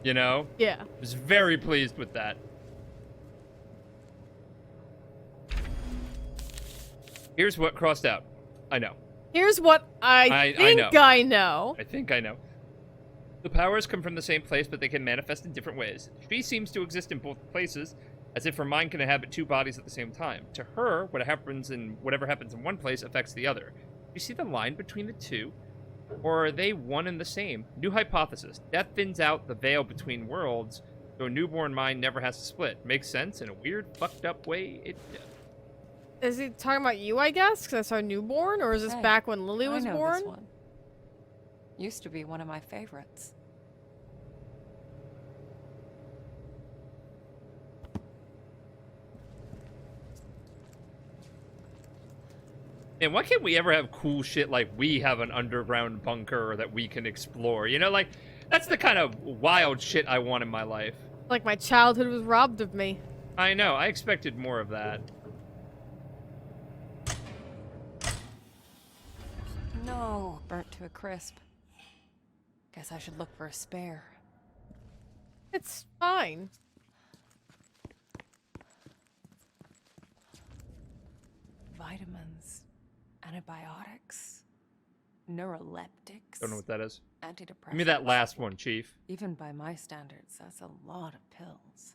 You know? Yeah. I was very pleased with that. Here's what crossed out. I know. Here's what I think know. I know. I think I know. The powers come from the same place, but they can manifest in different ways. She seems to exist in both places, as if her mind can inhabit two bodies at the same time. To her, whatever happens in one place affects the other. Do you see the line between the two? Or are they one and the same? New hypothesis. Death thins out the veil between worlds, so a newborn mind never has to split. Makes sense in a weird, fucked up way. It does. Is he talking about you, I guess? Because I saw newborn? Or is this Hey, back when Lily was I know born? This one. Used to be one of my favorites. Man, why can't we ever have cool shit like we have an underground bunker that we can explore? You know, like, that's the kind of wild shit I want in my life. Like my childhood was robbed of me. I know, I expected more of that. No, burnt to a crisp. Guess I should look for a spare. It's fine. Vitamins, antibiotics, neuroleptics. Don't know what that is. Antidepressants. Give me that last one, Chief. Even by my standards, that's a lot of pills.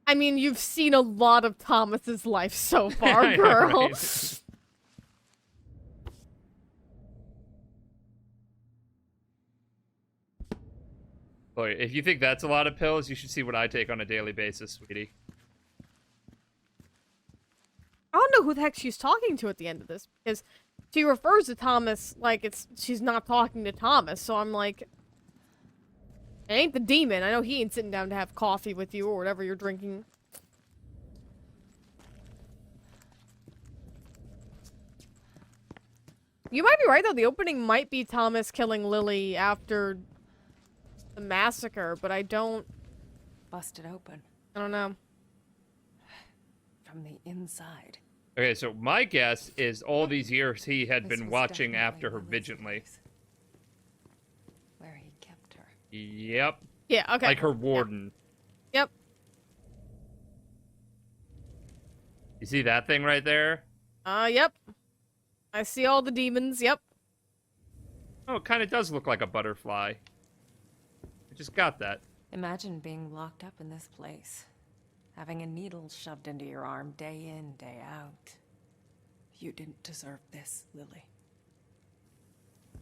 I mean, you've seen a lot of Thomas's life so far, I know, girl. right? Boy, if you think that's a lot of pills, you should see what I take on a daily basis, sweetie. I don't know who the heck she's talking to at the end of this, because she refers to Thomas like she's not talking to Thomas, so I'm like, it ain't the demon. I know he ain't sitting down to have coffee with you or whatever you're drinking. You might be right, though. The opening might be Thomas killing Lily after the massacre, but I don't Busted open know. from the inside. Okay, so my guess is all these years he had This been was watching definitely after her Lily's vigilantly. place, where he kept her. Yep. Yeah, okay. Like her warden. Yep. You see that thing right there? Yep. I see all the demons, yep. Oh, it kind of does look like a butterfly. I just got that. Imagine being locked up in this place. Having a needle shoved into your arm day in, day out. You didn't deserve this, Lily.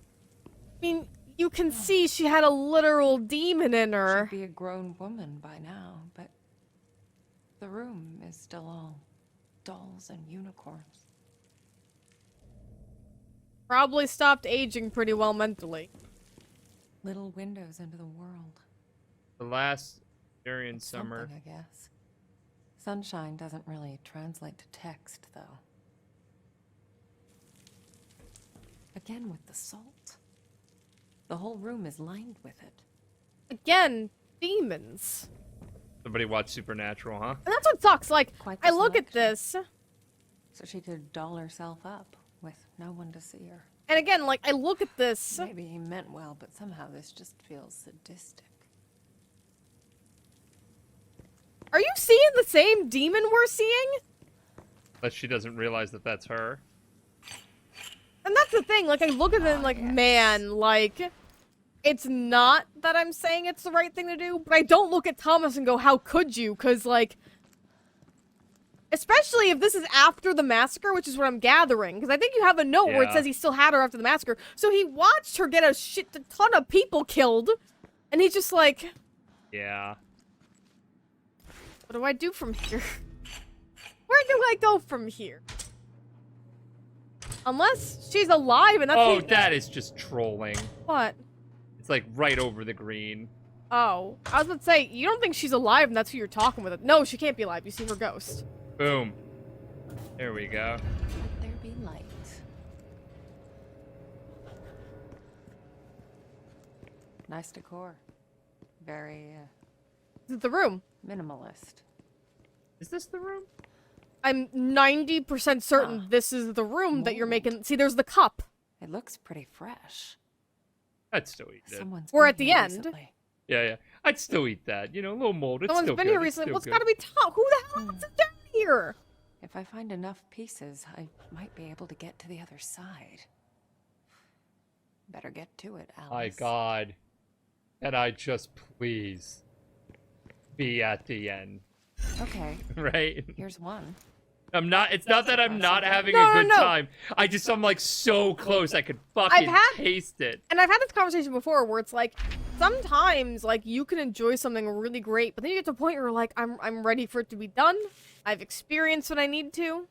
I mean, you can see she had a literal demon in her. She'd be a grown woman by now, but the room is still all dolls and unicorns. Probably stopped aging pretty well mentally. Little windows into the world. The last Syrian It's summer. something, I guess. Sunshine doesn't really translate to text, though. Again with the salt. The whole room is lined with it. Again, demons. Somebody watch Supernatural, huh? And that's what sucks. Like, Quite the I look at selection. this, So she could doll herself up with no one to see her. and again, like, I look at this. Maybe he meant well, but somehow this just feels sadistic. Are you seeing the same demon we're seeing? But she doesn't realize that that's her. And that's the thing. Like, I look at it and, like, yes. man, like, it's not that I'm saying it's the right thing to do, but I don't look at Thomas and go, how could you? Because, like, especially if this is after the massacre, which is what I'm gathering. Because I think you have a note where it Yeah. says he still had her after the massacre. So he watched her get a ton of people killed. And he's just like, Yeah. what do I do from here? Where do I go from here? Unless she's alive and that's Oh, that is just trolling. what? It's like right over the green. Oh, I was about to say, you don't think she's alive and that's who you're talking with. No, she can't be alive. You see her ghost. Boom. There we go. Let there be light. Nice decor. Very, This is the room. minimalist. Is this the room? I'm 90% certain Huh. this is the room that you're Mold. making. See, there's the cup. It looks pretty fresh. I'd still eat it. Someone's We're been at the here end. recently. Yeah, yeah. I'd still eat that. You know, a little mold. It's Someone's still been good. here It's recently. still Well, it's good. gotta be Tom. Who the hell else is down here? If I find enough pieces, I might be able to get to the other side. Better get to it, Alice. My God. And I just please be at the end. Okay, Right? here's one. I'm not, it's not that I'm not having No, a good no. time. I'm like so close. I could fucking taste it. And I've had this conversation before where it's like, sometimes, like, you can enjoy something really great, but then you get to a point where you're like, I'm ready for it to be done. I've experienced what I need to.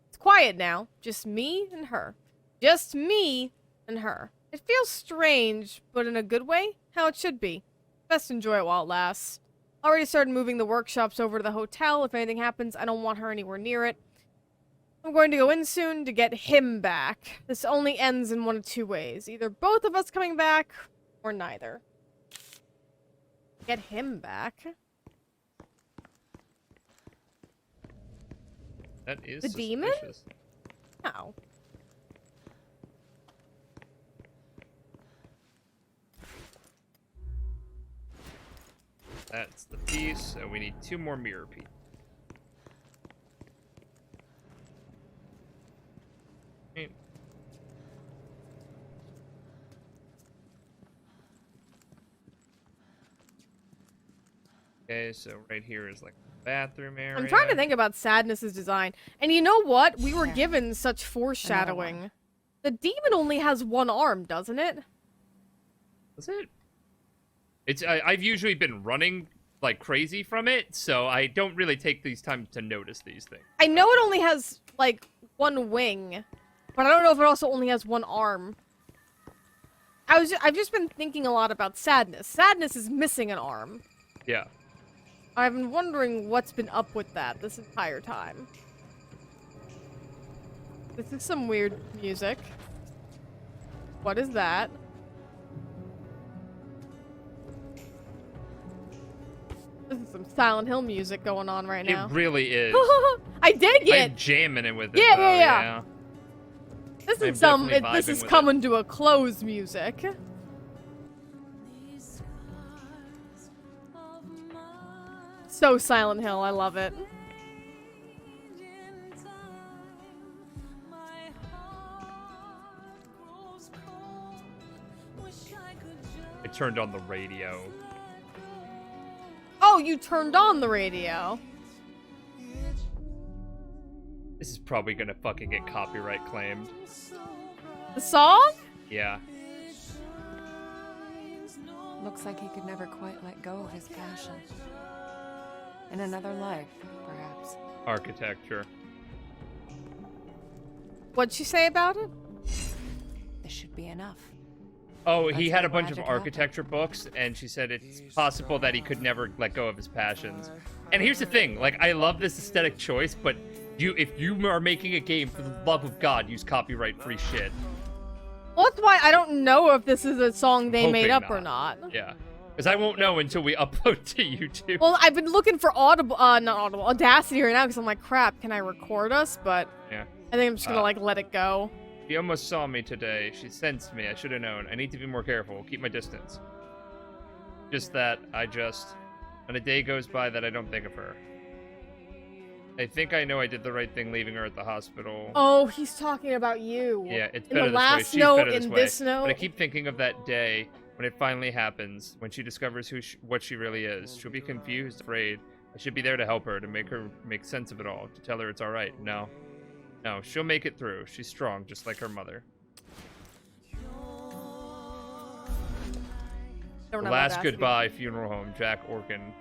It's quiet now. Just me and her. Just me and her. It feels strange, but in a good way. How it should be. Best enjoy it while it lasts. Already started moving the workshops over to the hotel. If anything happens, I don't want her anywhere near it. I'm going to go in soon to get him back. This only ends in one of two ways. Either both of us coming back, or neither. Get him back? That is The demon? suspicious. No. That's the piece, and we need 2 more mirror pieces. Right. Okay, so right here is like the bathroom area. I'm trying to think about Sadness's design. And you know what? We were There. given such foreshadowing. one. The demon only has one arm, doesn't it? Is it? I've usually been running like crazy from it, so I don't really take these time to notice these things. I know it only has, like, one wing. But I don't know if it also only has one arm. I've just been thinking a lot about Sadness. Sadness is missing an arm. Yeah. I've been wondering what's been up with that this entire time. This is some weird music. What is that? This is some Silent Hill music going on right now. It really is. I dig I'm it! jamming it with it. Yeah, though, yeah. This I'm is some. definitely This vibing is with coming to a close music. So Silent Hill, I love it. turned on the radio. Oh, you turned on the radio. This is probably gonna fucking get copyright claimed. The song? Yeah. Looks like he could never quite let go of his passion. In another life, perhaps. Architecture. What'd she say about it? This should be enough. Oh, he That's had how a bunch of magic happens. architecture books, and she said it's possible that he could never let go of his passions. And here's the thing, like, I love this aesthetic choice, but if you are making a game, for the love of God, use copyright-free shit. Well, that's why I don't know if this is a song they made Hoping up or not. Yeah. Because I won't know until we upload to YouTube. Well, I've been looking for Audacity right now because I'm like, crap, can I record us? But Yeah. I think I'm just gonna like let it go. She almost saw me today. She sensed me. I should have known. I need to be more careful. Keep my distance. Just that when a day goes by that I don't think of her. I think I know I did the right thing leaving her at the hospital. Oh, he's talking about you. Yeah, it's in better the this last way. She's note, better this in way. this note. But I keep thinking of that day when it finally happens, when she discovers what she really is. She'll be confused, afraid. I should be there to help her, to make sense of it all, to tell her it's all right. No, she'll make it through. She's strong, just like her mother. Don't The have last Audacity. goodbye funeral home, Jack Orkin.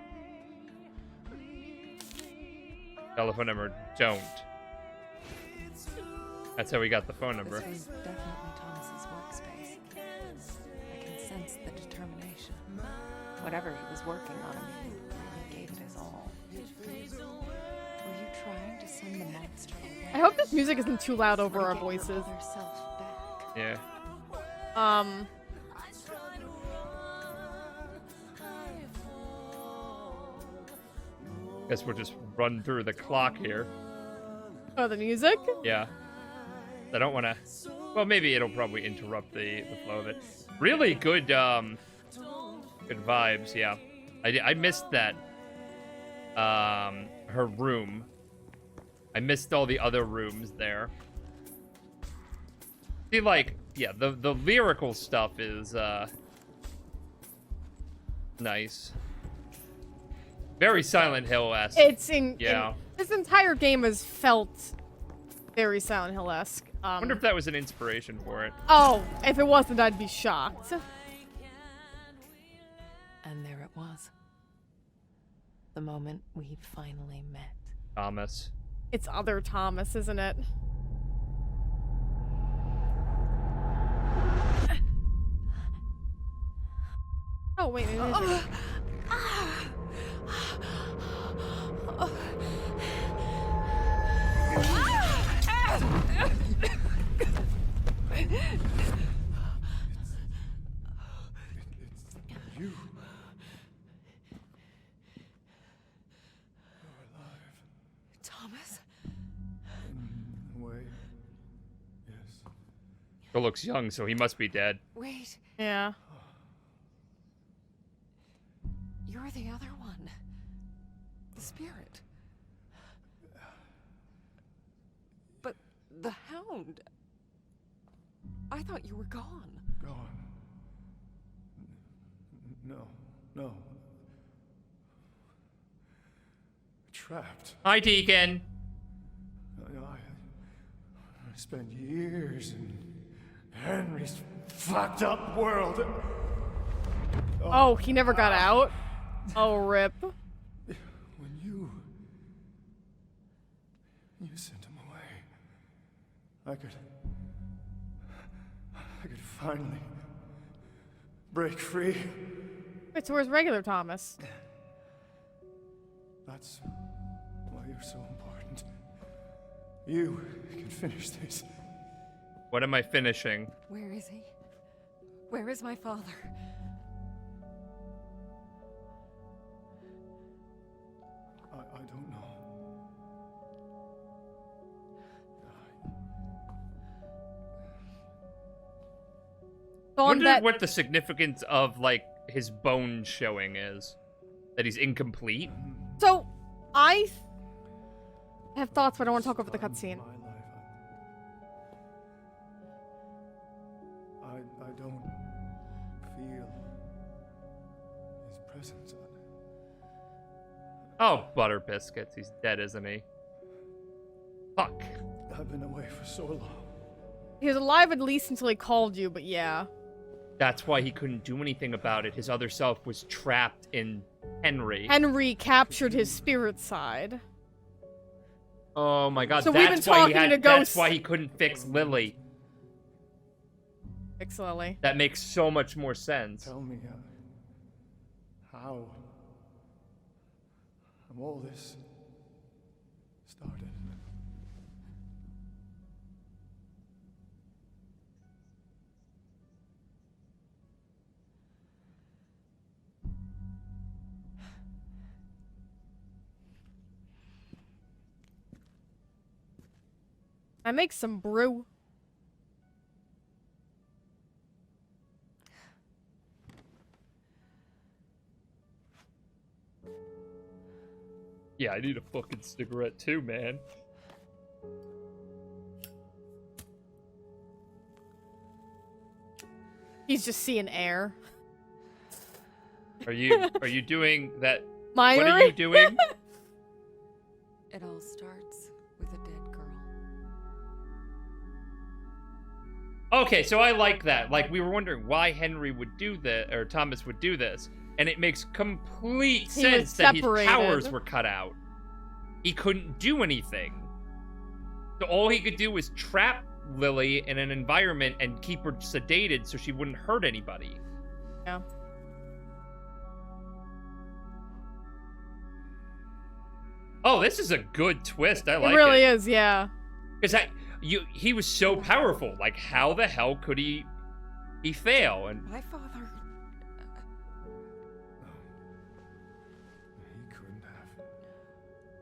Telephone number, don't. That's how we got the phone number. This was definitely Thomas's workspace. I can sense the determination. Whatever he was working on, he gave it his all. Were you trying to send the monster away? I hope this music isn't too loud over Or our get your voices. other self back? Yeah. Guess we'll just run through the clock here. Oh, the music? Yeah. I don't want to... Well, maybe it'll probably interrupt the flow of it. Really good, good vibes, yeah. I missed that. Her room. I missed all the other rooms there. See, like, yeah, the lyrical stuff is, nice. Very Silent Hill-esque. Yeah. This entire game has felt very Silent Hill-esque. I wonder if that was an inspiration for it. Oh, if it wasn't, I'd be shocked. And there it was. The moment we finally met. Thomas. It's other Thomas, isn't it? Oh, wait, maybe it is. You. Thomas? In a way. Yes. He looks young, so he must be dead. Wait, Yeah. you're the other one. The spirit. But the hound. I thought you were gone. Gone. No. Trapped. Hi, Deacon. I spent years in Henry's fucked up world. Oh, he never got out? Oh, rip. When you sent him away, I could finally break free. Wait, so where's regular Thomas? That's why you're so important. You can finish this. What am I finishing? Where is he? Where is my father? I don't know. So I on wonder that, what the significance of, like, his bone showing is. That he's incomplete? so I have thoughts, but I don't want to talk over the cutscene. My life, I don't feel presence. Oh, Butter Biscuits. He's dead, isn't he? Fuck. I've been away for so long. He was alive at least until he called you, but yeah. That's why he couldn't do anything about it. His other self was trapped in Henry. Henry captured his spirit side. Oh my god, So we've been that's why he talking to had. That's ghosts. why he couldn't fix Lily. Fix Lily. That makes so much more sense. Tell me how all this started. I make some brew. Yeah, I need a fucking cigarette too, man. He's just seeing air. Are you doing that? Myri? What are you doing? It all starts with a dead girl. Okay, so I like that. Like, we were wondering why Henry would do this, or Thomas would do this, and it makes complete He was sense that his separated. powers were cut out. He couldn't do anything. So all he could do was trap Lily in an environment and keep her sedated so she wouldn't hurt anybody. Yeah. Oh, this is a good twist. I like It really is, yeah. Because he was so powerful. Like, how the hell could he fail? And My father. He couldn't have.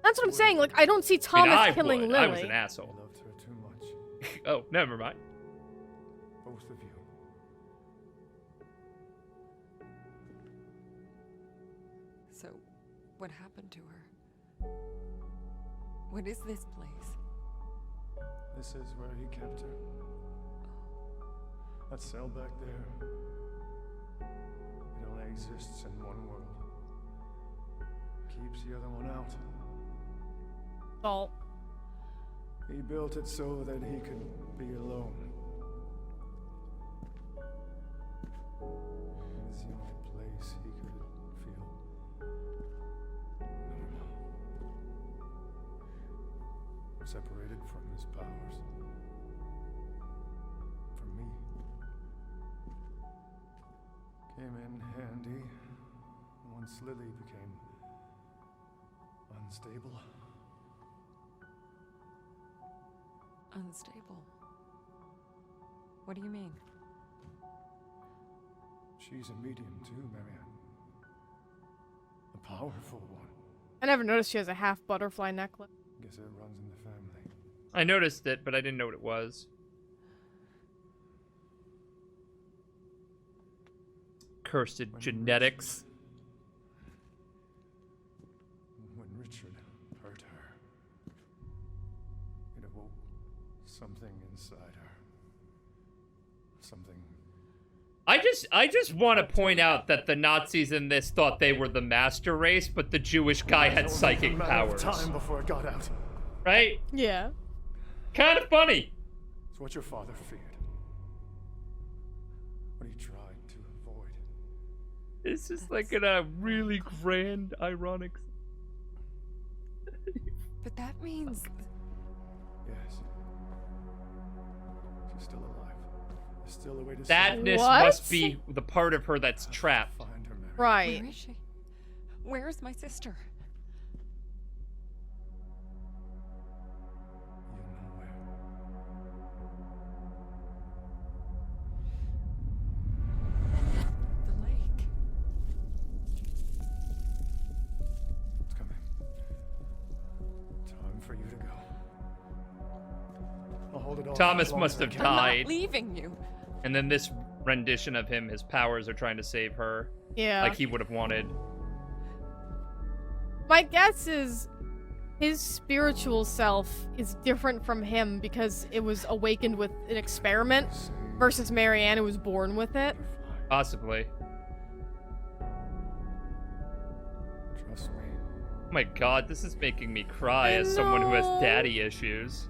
That's what I'm saying. Like, I don't see I Thomas mean, I killing would. Lily. I was an I asshole. loved her too much. Oh, never mind. Both of you. So, what happened to her? What is this place? This is where he kept her. That cell back there. It only exists in one world. Keeps the other one out. Salt. He built it so that he could be alone. It was the only place he could feel normal. Separated from his powers. For me. Came in handy once Lily became unstable. Unstable. What do you mean? She's a medium too, Marianne. A powerful one. I never noticed she has a half butterfly necklace. Guess it runs in the family. I noticed it, but I didn't know what it was. Cursed genetics. When Richard hurt her, it awoke something inside her. Something. I just want to point out that the Nazis in this thought they were the master race, but the Jewish guy had psychic powers. Time before it got out. Right? Yeah. Kind of funny. It's what your father feared. What he tried to avoid. It's just like in a really grand, ironic. But that means. Yes. She's still alive. There's still a way to Sadness What? must be the part of her that's trapped. find her, Mary. Right. Where is she? Where is my sister? You know where. The lake. It's coming. Time for you to go. I'll hold it off Thomas as long must as I have can. I'm died. not leaving you. And then this rendition of him, his powers are trying to save her, Yeah. like he would have wanted. My guess is his spiritual self is different from him because it was awakened with an experiment versus Marianne who was born with it. Possibly. close to me. Oh my god, this is making me cry as someone who has daddy issues.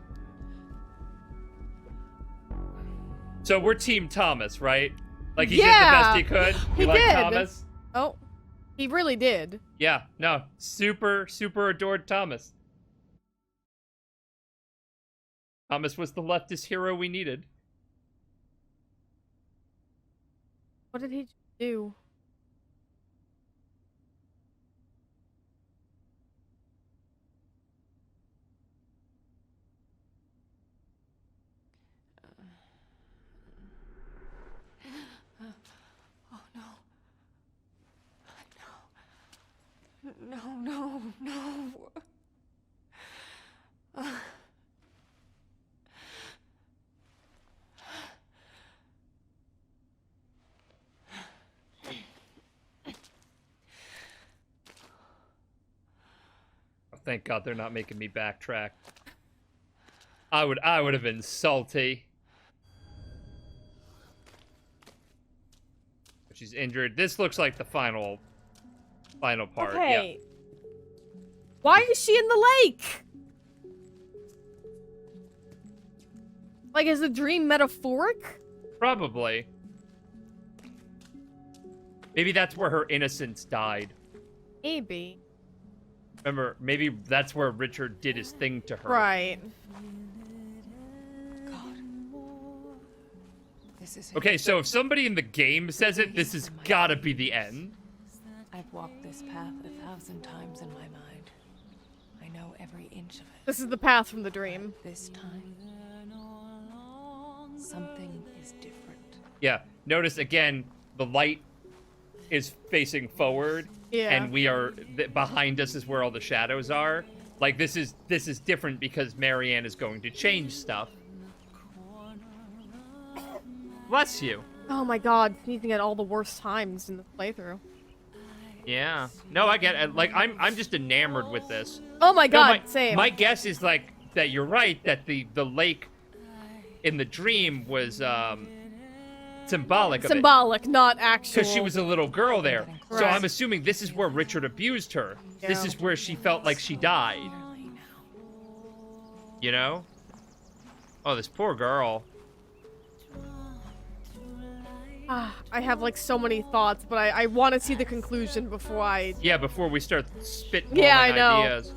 So we're Team Thomas, right? Like, he did the best he could? He like did. Thomas? Oh, he really did. Yeah, no. Super, super adored Thomas. Thomas was the leftist hero we needed. What did he do? Oh no. No. Oh, thank God they're not making me backtrack. I would have been salty. She's injured. This looks like the final part. Okay. Yeah. Why is she in the lake? Like, is the dream metaphoric? Probably. Maybe that's where her innocence died. Maybe. Remember, maybe that's where Richard did his thing to her. Right. God. This is Okay, so if somebody in the game says it, this has gotta be the end. I've walked this path 1,000 times in my mind. I know every inch of it. This is the path from the dream. This time, something is different. Yeah, notice again, the light is facing forward, Yeah. and we are behind us is where all the shadows are. Like, this is different because Marianne is going to change stuff. Bless you. Oh my god, sneezing at all the worst times in the playthrough. Yeah. No, I get it. Like, I'm just enamored with this. Oh my No, god, same. My guess is like that you're right, that the lake in the dream was symbolic of it. Symbolic, not actual. Because she was a little girl there. So Right. I'm assuming this is where Richard abused her. This Yeah. is where she felt like she died. You know? Oh, this poor girl. I have like so many thoughts, but I want to see the conclusion before I... Yeah, before we start spitballing Yeah, I know. ideas.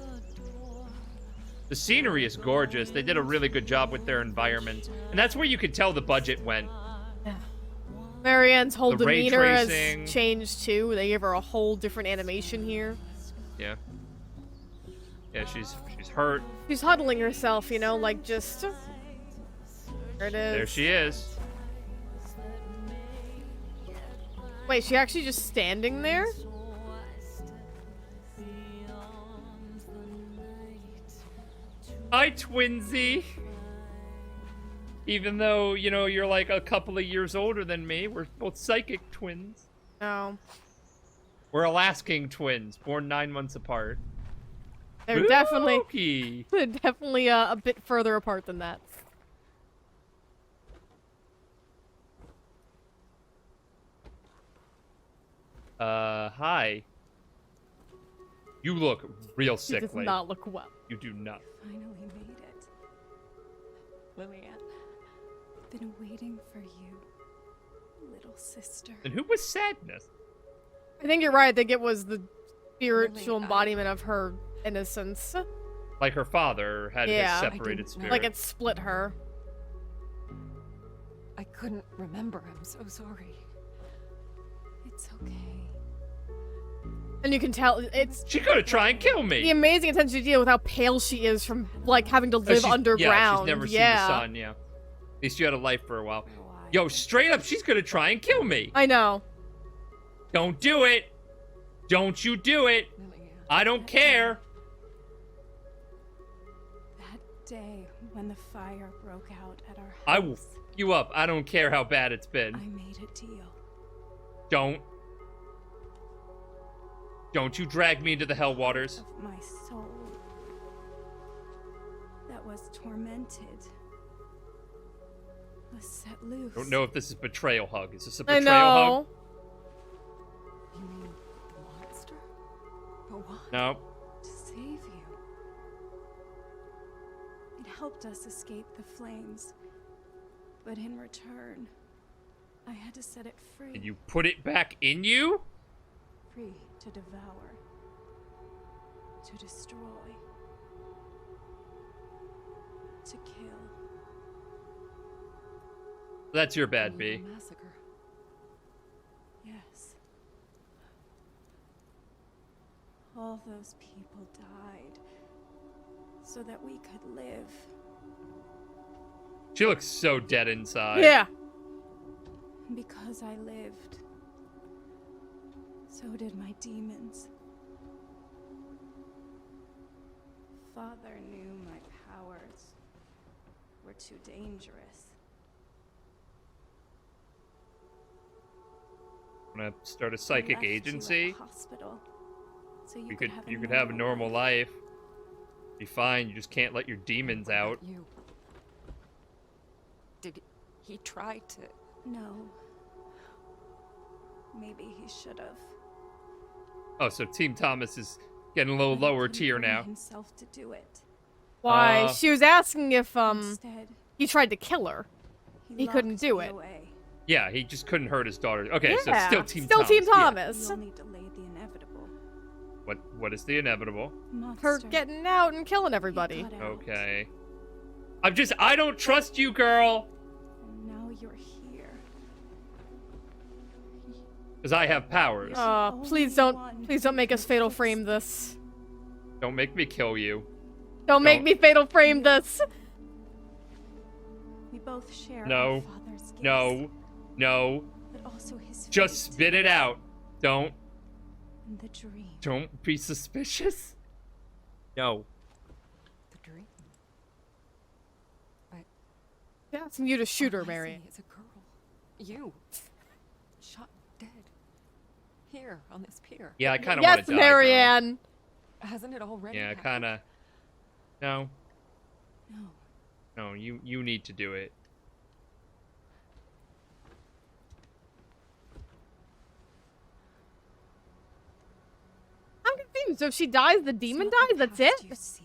The scenery is gorgeous. They did a really good job with their environment. And that's where you could tell the budget went. Marianne's whole The ray demeanor has tracing. changed too. They gave her a whole different animation here. Yeah. Yeah, she's hurt. She's huddling herself, you know, like just... There it is. There she is. Wait, she actually just standing there? Hi, Twinsy. Even though, you know, you're like a couple of years older than me, we're both psychic twins. No. We're Alaskan twins, born 9 months apart. They're definitely... Spooky. They're definitely a bit further apart than that. Hi. You look real She does sickly. not look well. You do not. Finally made it. Lillian, I've been waiting for you, little sister. And who was Sadness? I think you're right. I think it was the spiritual Really, embodiment of her innocence. Like her father had Yeah. his I separated didn't know. spirit. Like it split her. I couldn't remember. I'm so sorry. It's okay. And you can tell it's She could have tried and kill me. the amazing attention to detail with how pale she is from like having to Oh, live she's- underground. Yeah, she's never seen the sun, yeah. At least you had a life for a while. Yo, straight up, she's gonna try and kill me. I know. Don't do it. Don't you do it. Lillian, I don't care. That day when the fire broke out at our house, I will f you up. I don't care how bad it's been. I made a deal. Don't you drag me into the hell waters. Of my soul that was tormented was set loose. I don't know if this is betrayal hug. Is this a I betrayal hug? know. you mean the monster? But want No. to save you. It helped us escape the flames. But in return, I had to set it free. Did you put it back in you? Free to devour. To destroy. To kill. That's your bad, B. Evil massacre. Yes. All those people died so that we could live. She looks so dead inside. Yeah. Because I lived, so did my demons. Father knew my powers were too dangerous. I'm gonna start a I psychic left you at agency. the hospital, so You could have a normal life. Be fine. You just can't let your demons What about out. You. Did he try to? No. Maybe he should have. Oh, so Team Thomas is getting a little lower tier now. Himself to do it. Why? She was asking if Instead, he tried to kill her. He couldn't locked do me it. away. Yeah, he just couldn't hurt his daughter. Okay, so Yeah, still Team still Thomas. Team yeah. Thomas. We only delayed the inevitable. What is the inevitable? Monster. Her getting out and killing everybody. He got out, Okay. I don't trust you, girl. And now you're here. Because I have powers. Please don't make us fatal frame this. Don't make me kill you. Don't make Don't. me fatal frame this. We both share No. our father's gifts, No. No. but also his Just fate spit it out. Don't and the dream. be suspicious. No. The dream. But She's asking you to shoot her, all I Mary. see is a girl. You. Shot dead. Here on this pier. Yeah, I kind of want Yes, to die. girl. Marianne. Hasn't it already? Yeah, happened? kind of. No. No. No, you need to do it. I'm confused. So if she dies, the demon It's not dies? the That's past it? You see,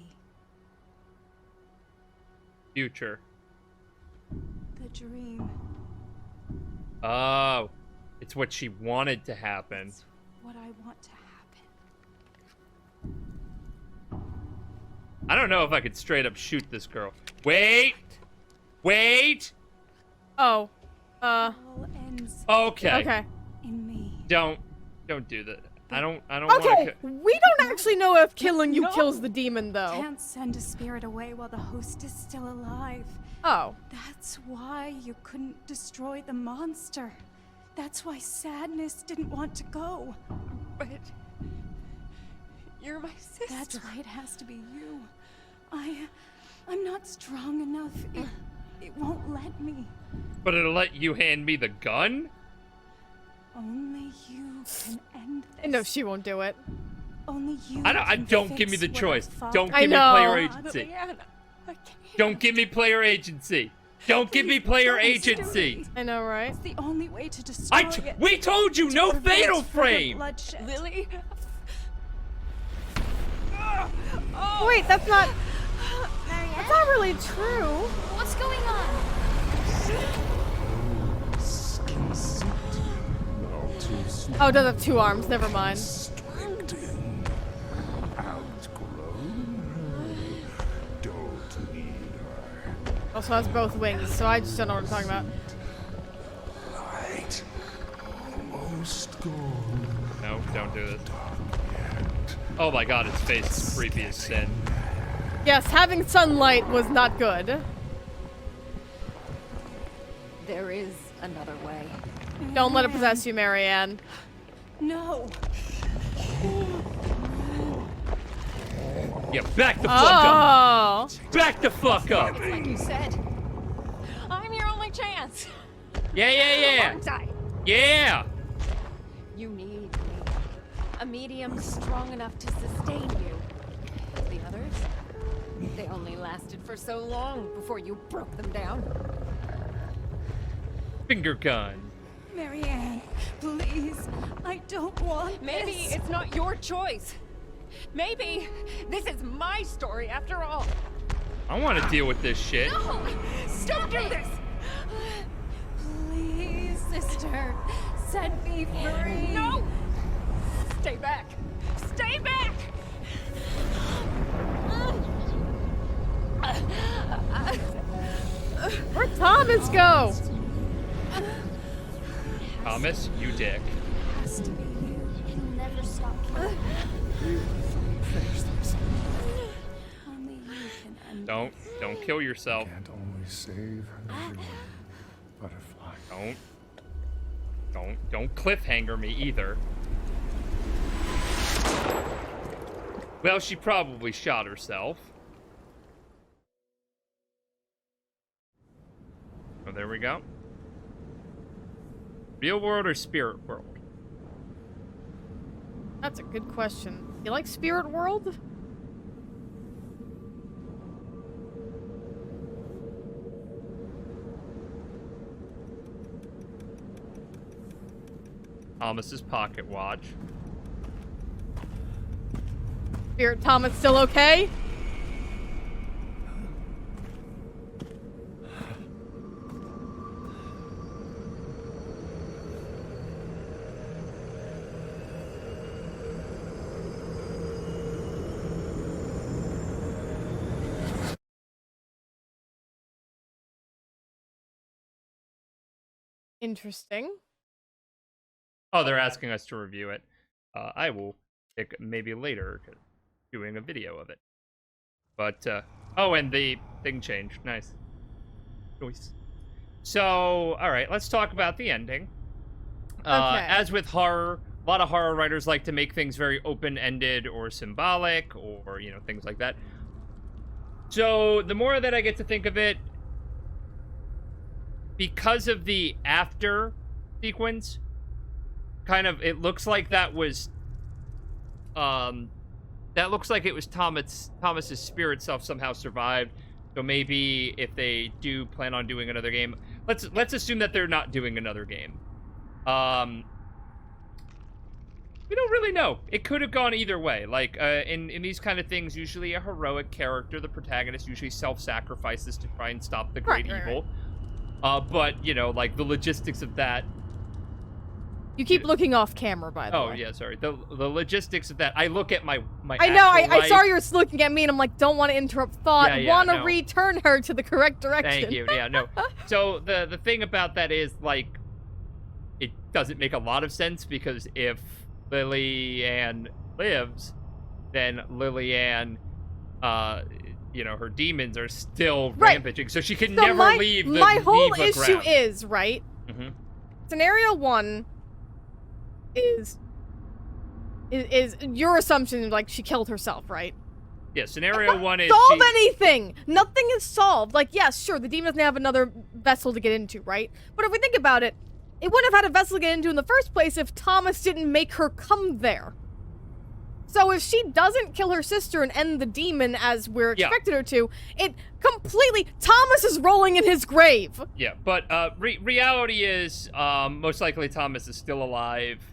Future. the dream. Oh. It's what she wanted to happen. It's what I want to happen. I don't know if I could straight up shoot this girl. Wait! Wait! Oh. All ends Okay. Okay. in me. Don't do that. I don't want Okay. to. We don't actually know if killing you No. kills the demon, though. Can't send a spirit away while the host is still alive. Oh. That's why you couldn't destroy the monster. That's why Sadness didn't want to go. But you're my sister. That's why it has to be you. I'm not strong enough. It won't let me. But it'll let you hand me the gun? Only you can end this. No, she won't do it. Only you. Don't give me the choice. Don't I give me know. player agency. Leanne, I can't. Don't give me player agency. Don't give me player don't, agency. I know, right? It's the only way to destroy it. We told you no Prevent fatal further frame. bloodshed. Lily. Wait, that's not really true. What's going on? Skin suit. Now too soon. Oh, it does have two arms. Never mind. Strengthened. Outgrown. Don't need her. Also has both wings, so I just don't know what I'm talking about. Light. Almost gone. No, don't do this. Done yet. Oh my god, his face is creepy as sin. Yes, having sunlight was not good. There is another way. Don't let it possess you, Marianne. No. Yeah, back the fuck up. Oh. Back the fuck up. Like you said, I'm your only chance. Yeah. Aren't I? Yeah. You need me. A medium strong enough to sustain you. The others? They only lasted for so long before you broke them down. Finger gun. Marianne, please. I don't want Maybe this. it's not your choice. Maybe this is my story after all. I want to deal with this shit. No! Don't do this! Please, sister, set me free. No! Stay back! Stay back! Where'd Thomas go? Thomas, you dick. Has to be you. It'll never stop killing. Finish this. Only you can end Don't kill yourself. Can't always save everyone. Butterfly. Don't cliffhanger me either. Well, she probably shot herself. Oh, there we go. Real world or spirit world? That's a good question. You like Spirit World? Thomas's pocket watch. Spirit Thomas still okay? Interesting. Oh, they're asking us to review it. I will pick maybe later, doing a video of it. But, oh, and the thing changed. Nice. Choice. So, alright, let's talk about the ending. Okay. As with horror, a lot of horror writers like to make things very open-ended or symbolic or, you know, things like that. So, the more that I get to think of it, because of the after sequence, kind of, it looks like that was, that looks like it was Thomas's spirit self somehow survived. So maybe if they do plan on doing another game, let's assume that they're not doing another game. We don't really know. It could have gone either way. Like, in these kind of things, usually a heroic character, the protagonist, usually self-sacrifices to try and stop the great evil. But, you know, like, the logistics of that... You keep looking off camera, by the way. Oh, yeah, sorry. The logistics of that, I look at my I know, I actual saw life. you were looking at me, and I'm like, don't want to interrupt thought, Yeah, want to no. return her to the correct direction. Thank you, yeah, no. So, the thing about that is, like, it doesn't make a lot of sense, because if Lily Ann lives, then Lily Ann, you know, her demons are still Right. rampaging, so she can So never my, leave the my whole Neva issue ground. is, right? Mhm. Scenario 1 is your assumption, like, she killed herself, right? Yeah, scenario 1 is Solve she... anything! Nothing is solved. Like, yes, sure, the demon doesn't have another vessel to get into, right? But if we think about it, it wouldn't have had a vessel to get into in the first place if Thomas didn't make her come there. So if she doesn't kill her sister and end the demon as we're Yeah. expected her to, it completely... Thomas is rolling in his grave! Yeah, but reality is, most likely Thomas is still alive,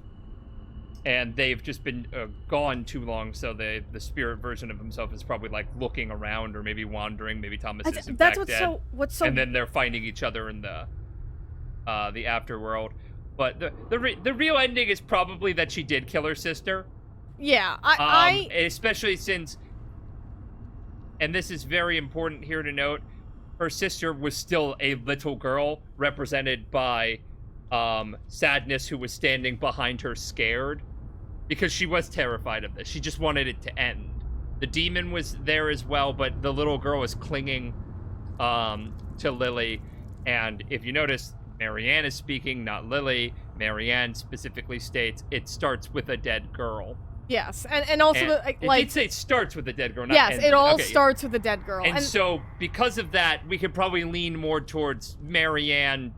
and they've just been gone too long, so the spirit version of himself is probably, like, looking around or maybe wandering. Maybe Thomas is in That's fact dead. what's so... And then they're finding each other in the afterworld. But the real ending is probably that she did kill her sister. Yeah, Especially since, and this is very important here to note, her sister was still a little girl, represented by Sadness, who was standing behind her scared, because she was terrified of this. She just wanted it to end. The demon was there as well, but the little girl was clinging to Lily, and if you notice, Marianne is speaking, not Lily. Marianne specifically states it starts with a dead girl. Yes, and also, And like... it did say it starts with a dead girl, not Yes, ends it with- all okay, yeah. starts with a dead girl. And so, because of that, we could probably lean more towards Marianne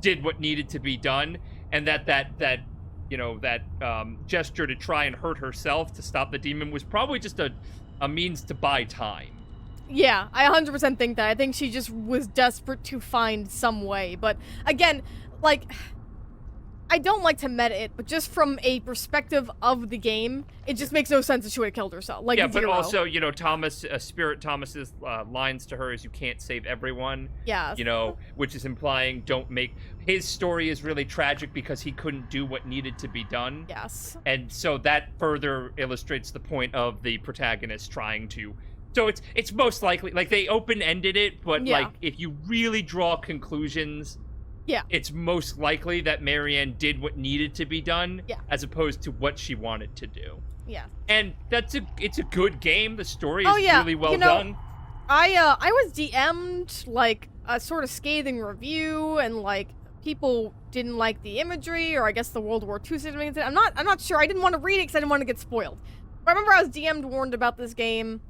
did what needed to be done, and that you know, that gesture to try and hurt herself to stop the demon was probably just a means to buy time. Yeah, I 100% think that. I think she just was desperate to find some way. But again, like, I don't like to meta it, but just from a perspective of the game, it just makes no sense that she would have killed herself. Like, yeah, but zero. also, you know, Spirit Thomas's lines to her is you can't save everyone. Yeah. You know, which is implying don't make... His story is really tragic because he couldn't do what needed to be done. Yes. And so that further illustrates the point of the protagonist trying to... So it's most likely... Like, they open-ended it, but, Yeah. like, if you really draw conclusions... Yeah. It's most likely that Marianne did what needed to be done, Yeah. as opposed to what she wanted to do. Yeah. And it's a good game. The story is Oh, yeah. really well You know, done. I was DM'd, like, a sort of scathing review, and, like, people didn't like the imagery, or I guess the World War II situation. I'm not sure. I didn't want to read it because I didn't want to get spoiled. But I remember I was DM'd warned about this game,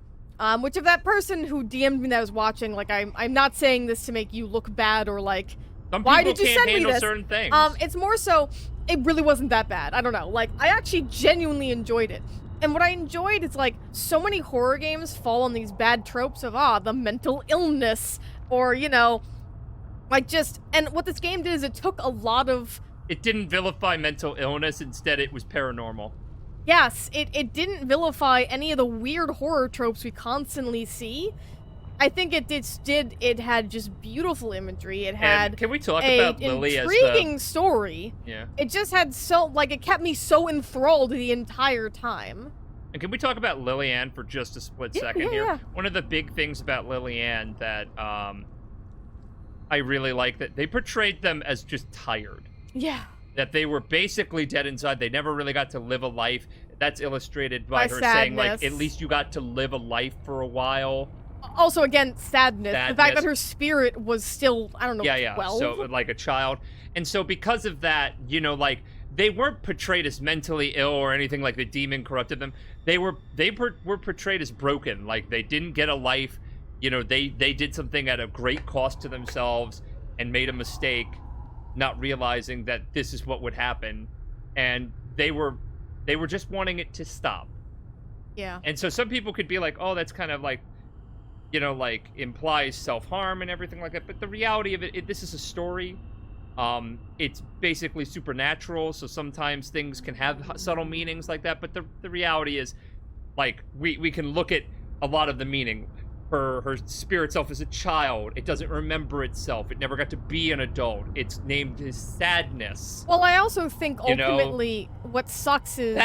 which if that person who DM'd me that was watching, like, I'm not saying this to make you look bad or, like, Some why people did you can't send me handle this? certain things. It's more so, it really wasn't that bad. I don't know. Like, I actually genuinely enjoyed it. And what I enjoyed is, like, so many horror games fall on these bad tropes of, the mental illness, or, you know, like, just... And what this game did is it took a lot of... It didn't vilify mental illness. Instead, it was paranormal. Yes, it didn't vilify any of the weird horror tropes we constantly see. I think it had just beautiful imagery. It had And can we talk about Lily as the... intriguing story. Yeah. It just had it kept me so enthralled the entire time. And can we talk about Lillian for just a split second yeah, here? yeah. One of the big things about Lillian that I really like, that they portrayed them as just tired. Yeah. That they were basically dead inside. They never really got to live a life. That's illustrated by her saying, like, sadness. at least you got to live a life for a while. Also, again, sadness. The fact Sadness. that her spirit was still, I don't know, Yeah. 12? So, like a child. And so because of that, you know, like, they weren't portrayed as mentally ill or anything like the demon corrupted them. They were portrayed as broken. Like, they didn't get a life. You know, they did something at a great cost to themselves and made a mistake, not realizing that this is what would happen. And they were just wanting it to stop. Yeah. And so some people could be like, oh, that's kind of like, you know, like, implies self-harm and everything like that. But the reality of it, this is a story. It's basically supernatural, so sometimes things can have subtle meanings like that. But the reality is, like, we can look at a lot of the meaning. Her spirit self is a child. It doesn't remember itself. It never got to be an adult. It's named as sadness. Well, I also think You know, ultimately what sucks is...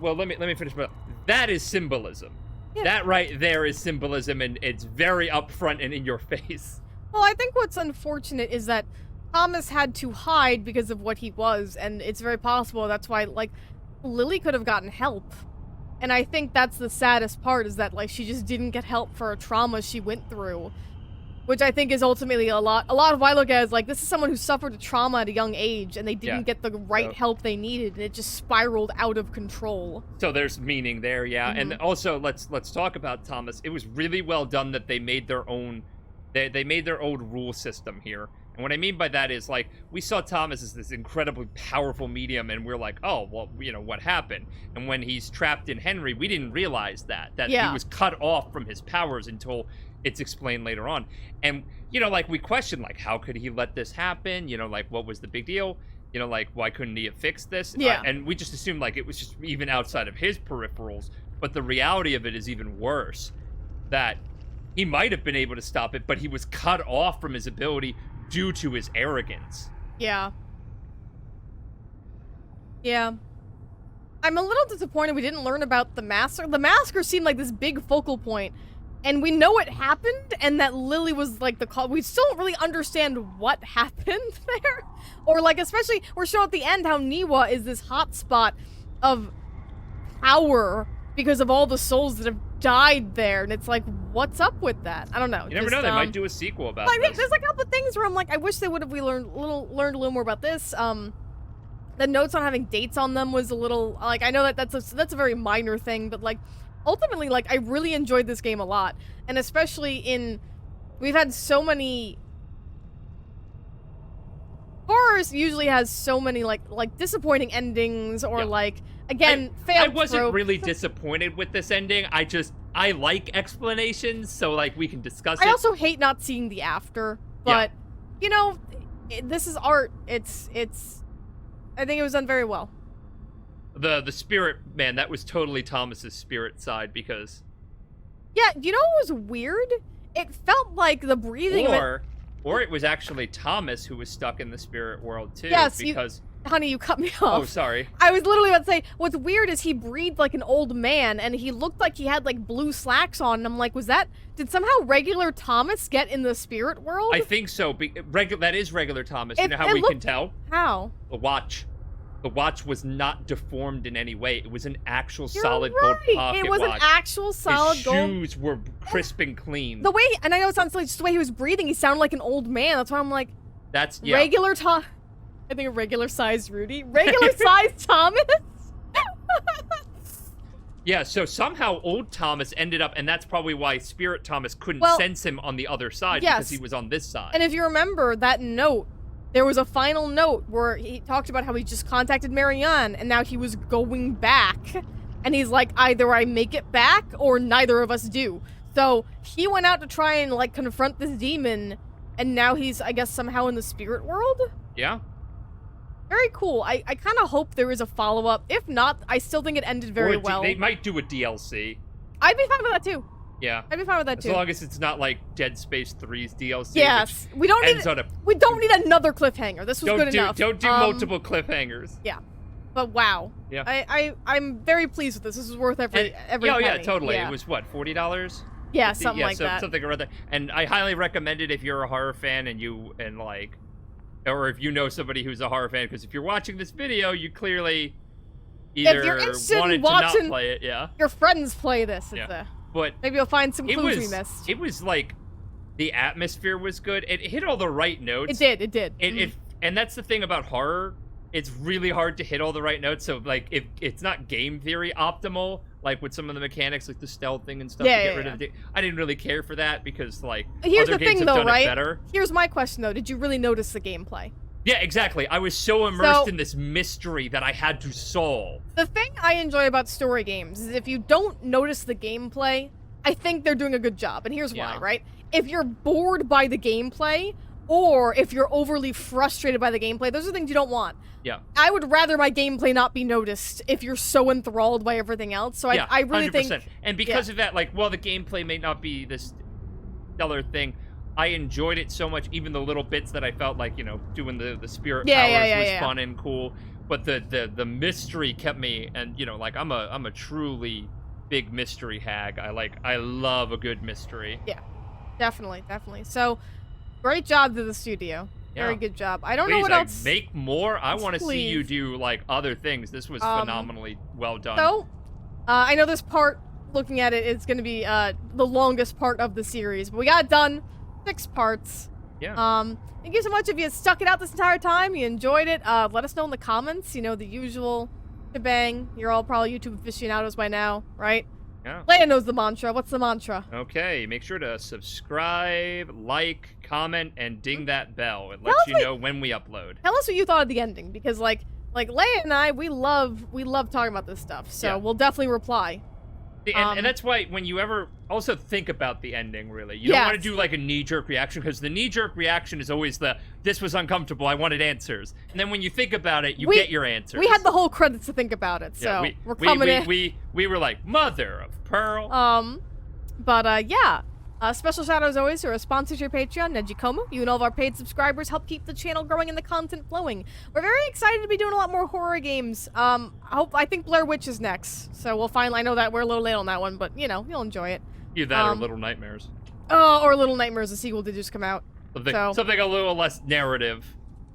Well, let me finish. But that is symbolism. Yeah. That right there is symbolism, and it's very upfront and in your face. Well, I think what's unfortunate is that Thomas had to hide because of what he was, and it's very possible that's why, like, Lily could have gotten help. And I think that's the saddest part, is that, like, she just didn't get help for a trauma she went through. Which I think is ultimately a lot of what I look at is, like, this is someone who suffered a trauma at a young age, and they didn't get the right help they needed, and it just spiraled out of control. So there's meaning there, yeah. And also, let's talk about Thomas. It was really well done that they made their own, they made their own rule system here. And what I mean by that is, like, we saw Thomas as this incredibly powerful medium, and we're like, oh, well, you know, what happened? And when he's trapped in Henry, we didn't realize that he was cut off from his powers until it's explained later on. And, you know, like, we question, like, how could he let this happen? You know, like, what was the big deal? You know, like, why couldn't he have fixed this? Yeah. And we just assumed, like, it was just even outside of his peripherals. But the reality of it is even worse. That he might have been able to stop it, but he was cut off from his ability due to his arrogance. Yeah. Yeah. I'm a little disappointed we didn't learn about the Masker. The Masker seemed like this big focal point, and we know it happened, and that Lily was, like, the cause. We still don't really understand what happened there. Or, like, especially, we're showing at the end how Niwa is this hotspot of power because of all the souls that have died there, and it's like, what's up with that? I don't know. You never know, they might do a sequel about like, this. There's a couple things where I'm like, I wish they would have learned a little more about this. The notes on having dates on them was a little, like, I know that's a very minor thing, but, like, ultimately, like, I really enjoyed this game a lot, and especially we've had so many horrors usually has so many like disappointing endings, or like, again, failed I wasn't trope. really disappointed with this ending. I like explanations, so, like, we can discuss it. I also hate not seeing the after, but you know, this is art. It's I think it was done very well. The spirit, man, that was totally Thomas's spirit side because... Yeah, you know what was weird? It felt like the breathing of it... Or it was actually Thomas who was stuck in the spirit world too. Yes, because... Honey, you cut me off. Oh, sorry. I was literally about to say, what's weird is he breathed like an old man, and he looked like he had, like, blue slacks on, and I'm like, did somehow regular Thomas get in the spirit world? I think so. That is regular Thomas. You know how it we can tell? How? The watch. The watch was not deformed in any way. It was an actual You're solid right. gold pocket It was watch. an actual solid His gold... shoes were crisp and clean. The way, and I know it sounds like just the way he was breathing, he sounded like an old man. That's why I'm like, That's, yeah. regular Tom... I think a regular-sized Rudy. Regular-sized Thomas? Yeah, so somehow old Thomas ended up, and that's probably why Spirit Thomas couldn't sense him on the other side, yes. because he was on this side. And if you remember that note, there was a final note where he talked about how he just contacted Marianne, and now he was going back. And he's like, either I make it back, or neither of us do. So he went out to try and, like, confront this demon, and now he's, I guess, somehow in the spirit world? Yeah. Very cool. I kind of hope there is a follow-up. If not, I still think it ended very well. They might do a DLC. I'd be fine with that, too. Yeah. I'd be fine with that, too. As long as it's not like Dead Space 3's DLC. Yes. We don't need another cliffhanger. This was good enough. Don't do multiple cliffhangers. Yeah. But wow. Yeah. I'm very pleased with this. This is worth every Oh, penny. yeah, totally. Yeah. It was, what, $40? Yeah, something like that. Something around that. And I highly recommend it if you're a horror fan or if you know somebody who's a horror fan, because if you're watching this video, you clearly either wanted to not play it, your friends play this. But maybe you'll find some clues we missed. It was like, the atmosphere was good. It hit all the right notes. It did. And that's the thing about horror. It's really hard to hit all the right notes. So, like, if it's not game theory optimal, like with some of the mechanics, like the stealth thing and stuff, to get rid of it. I didn't really care for that because, like, here's other the games thing, have though, done right? it better. Here's my question, though. Did you really notice the gameplay? Yeah, exactly. I was so immersed in this mystery that I had to solve. The thing I enjoy about story games is if you don't notice the gameplay, I think they're doing a good job. And here's why, right? If you're bored by the gameplay, or if you're overly frustrated by the gameplay, those are things you don't want. Yeah. I would rather my gameplay not be noticed if you're so enthralled by everything else. So I really 100%. think... And because of that, like, while the gameplay may not be this stellar thing, I enjoyed it so much, even the little bits that I felt like, you know, doing the spirit powers was fun and cool. But the mystery kept me, and, you know, like, I'm a truly big mystery hag. I love a good mystery. Yeah, definitely. So, great job to the studio. Very good job. I don't know what else. Make more. I want to see you do, like, other things. This was phenomenally well done. So, I know this part, looking at it, is going to be the longest part of the series, but we got it done. 6 parts. Yeah. Thank you so much if you stuck it out this entire time, you enjoyed it. Let us know in the comments, you know, the usual shebang. You're all probably YouTube aficionados by now, right? Yeah. Leia knows the mantra. What's the mantra? Okay, make sure to subscribe, like, comment, and ding that bell. It lets you know when we upload. Tell us what you thought of the ending, because like Leia and I, we love talking about this stuff. So we'll definitely reply. And that's why when you ever also think about the ending, really, you don't want to do like a knee-jerk reaction, because the knee-jerk reaction is always this was uncomfortable, I wanted answers. And then when you think about it, you get your answers. We had the whole credits to think about it, so we're coming in. We were like, mother of pearl. Special shout out as always to our sponsors here, Patreon, Nejikomo. You and all of our paid subscribers help keep the channel growing and the content flowing. We're very excited to be doing a lot more horror games. I think Blair Witch is next, so we'll finally. I know that we're a little late on that one, but you know, you'll enjoy it. Either that or Little Nightmares. Or Little Nightmares, the sequel did just come out. Something a little less narrative.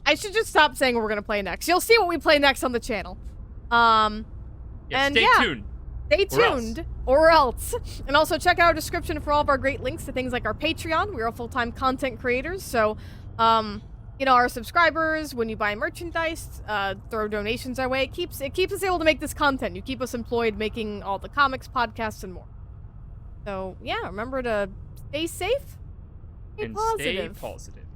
I should just stop saying what we're gonna play next. You'll see what we play next on the channel. Stay tuned. Stay tuned, or else. And also check out our description for all of our great links to things like our Patreon. We're all full-time content creators, so, you know, our subscribers, when you buy merchandise, throw donations our way. It keeps us able to make this content. You keep us employed making all the comics, podcasts, and more. So, yeah, remember to stay safe, stay positive. Stay positive.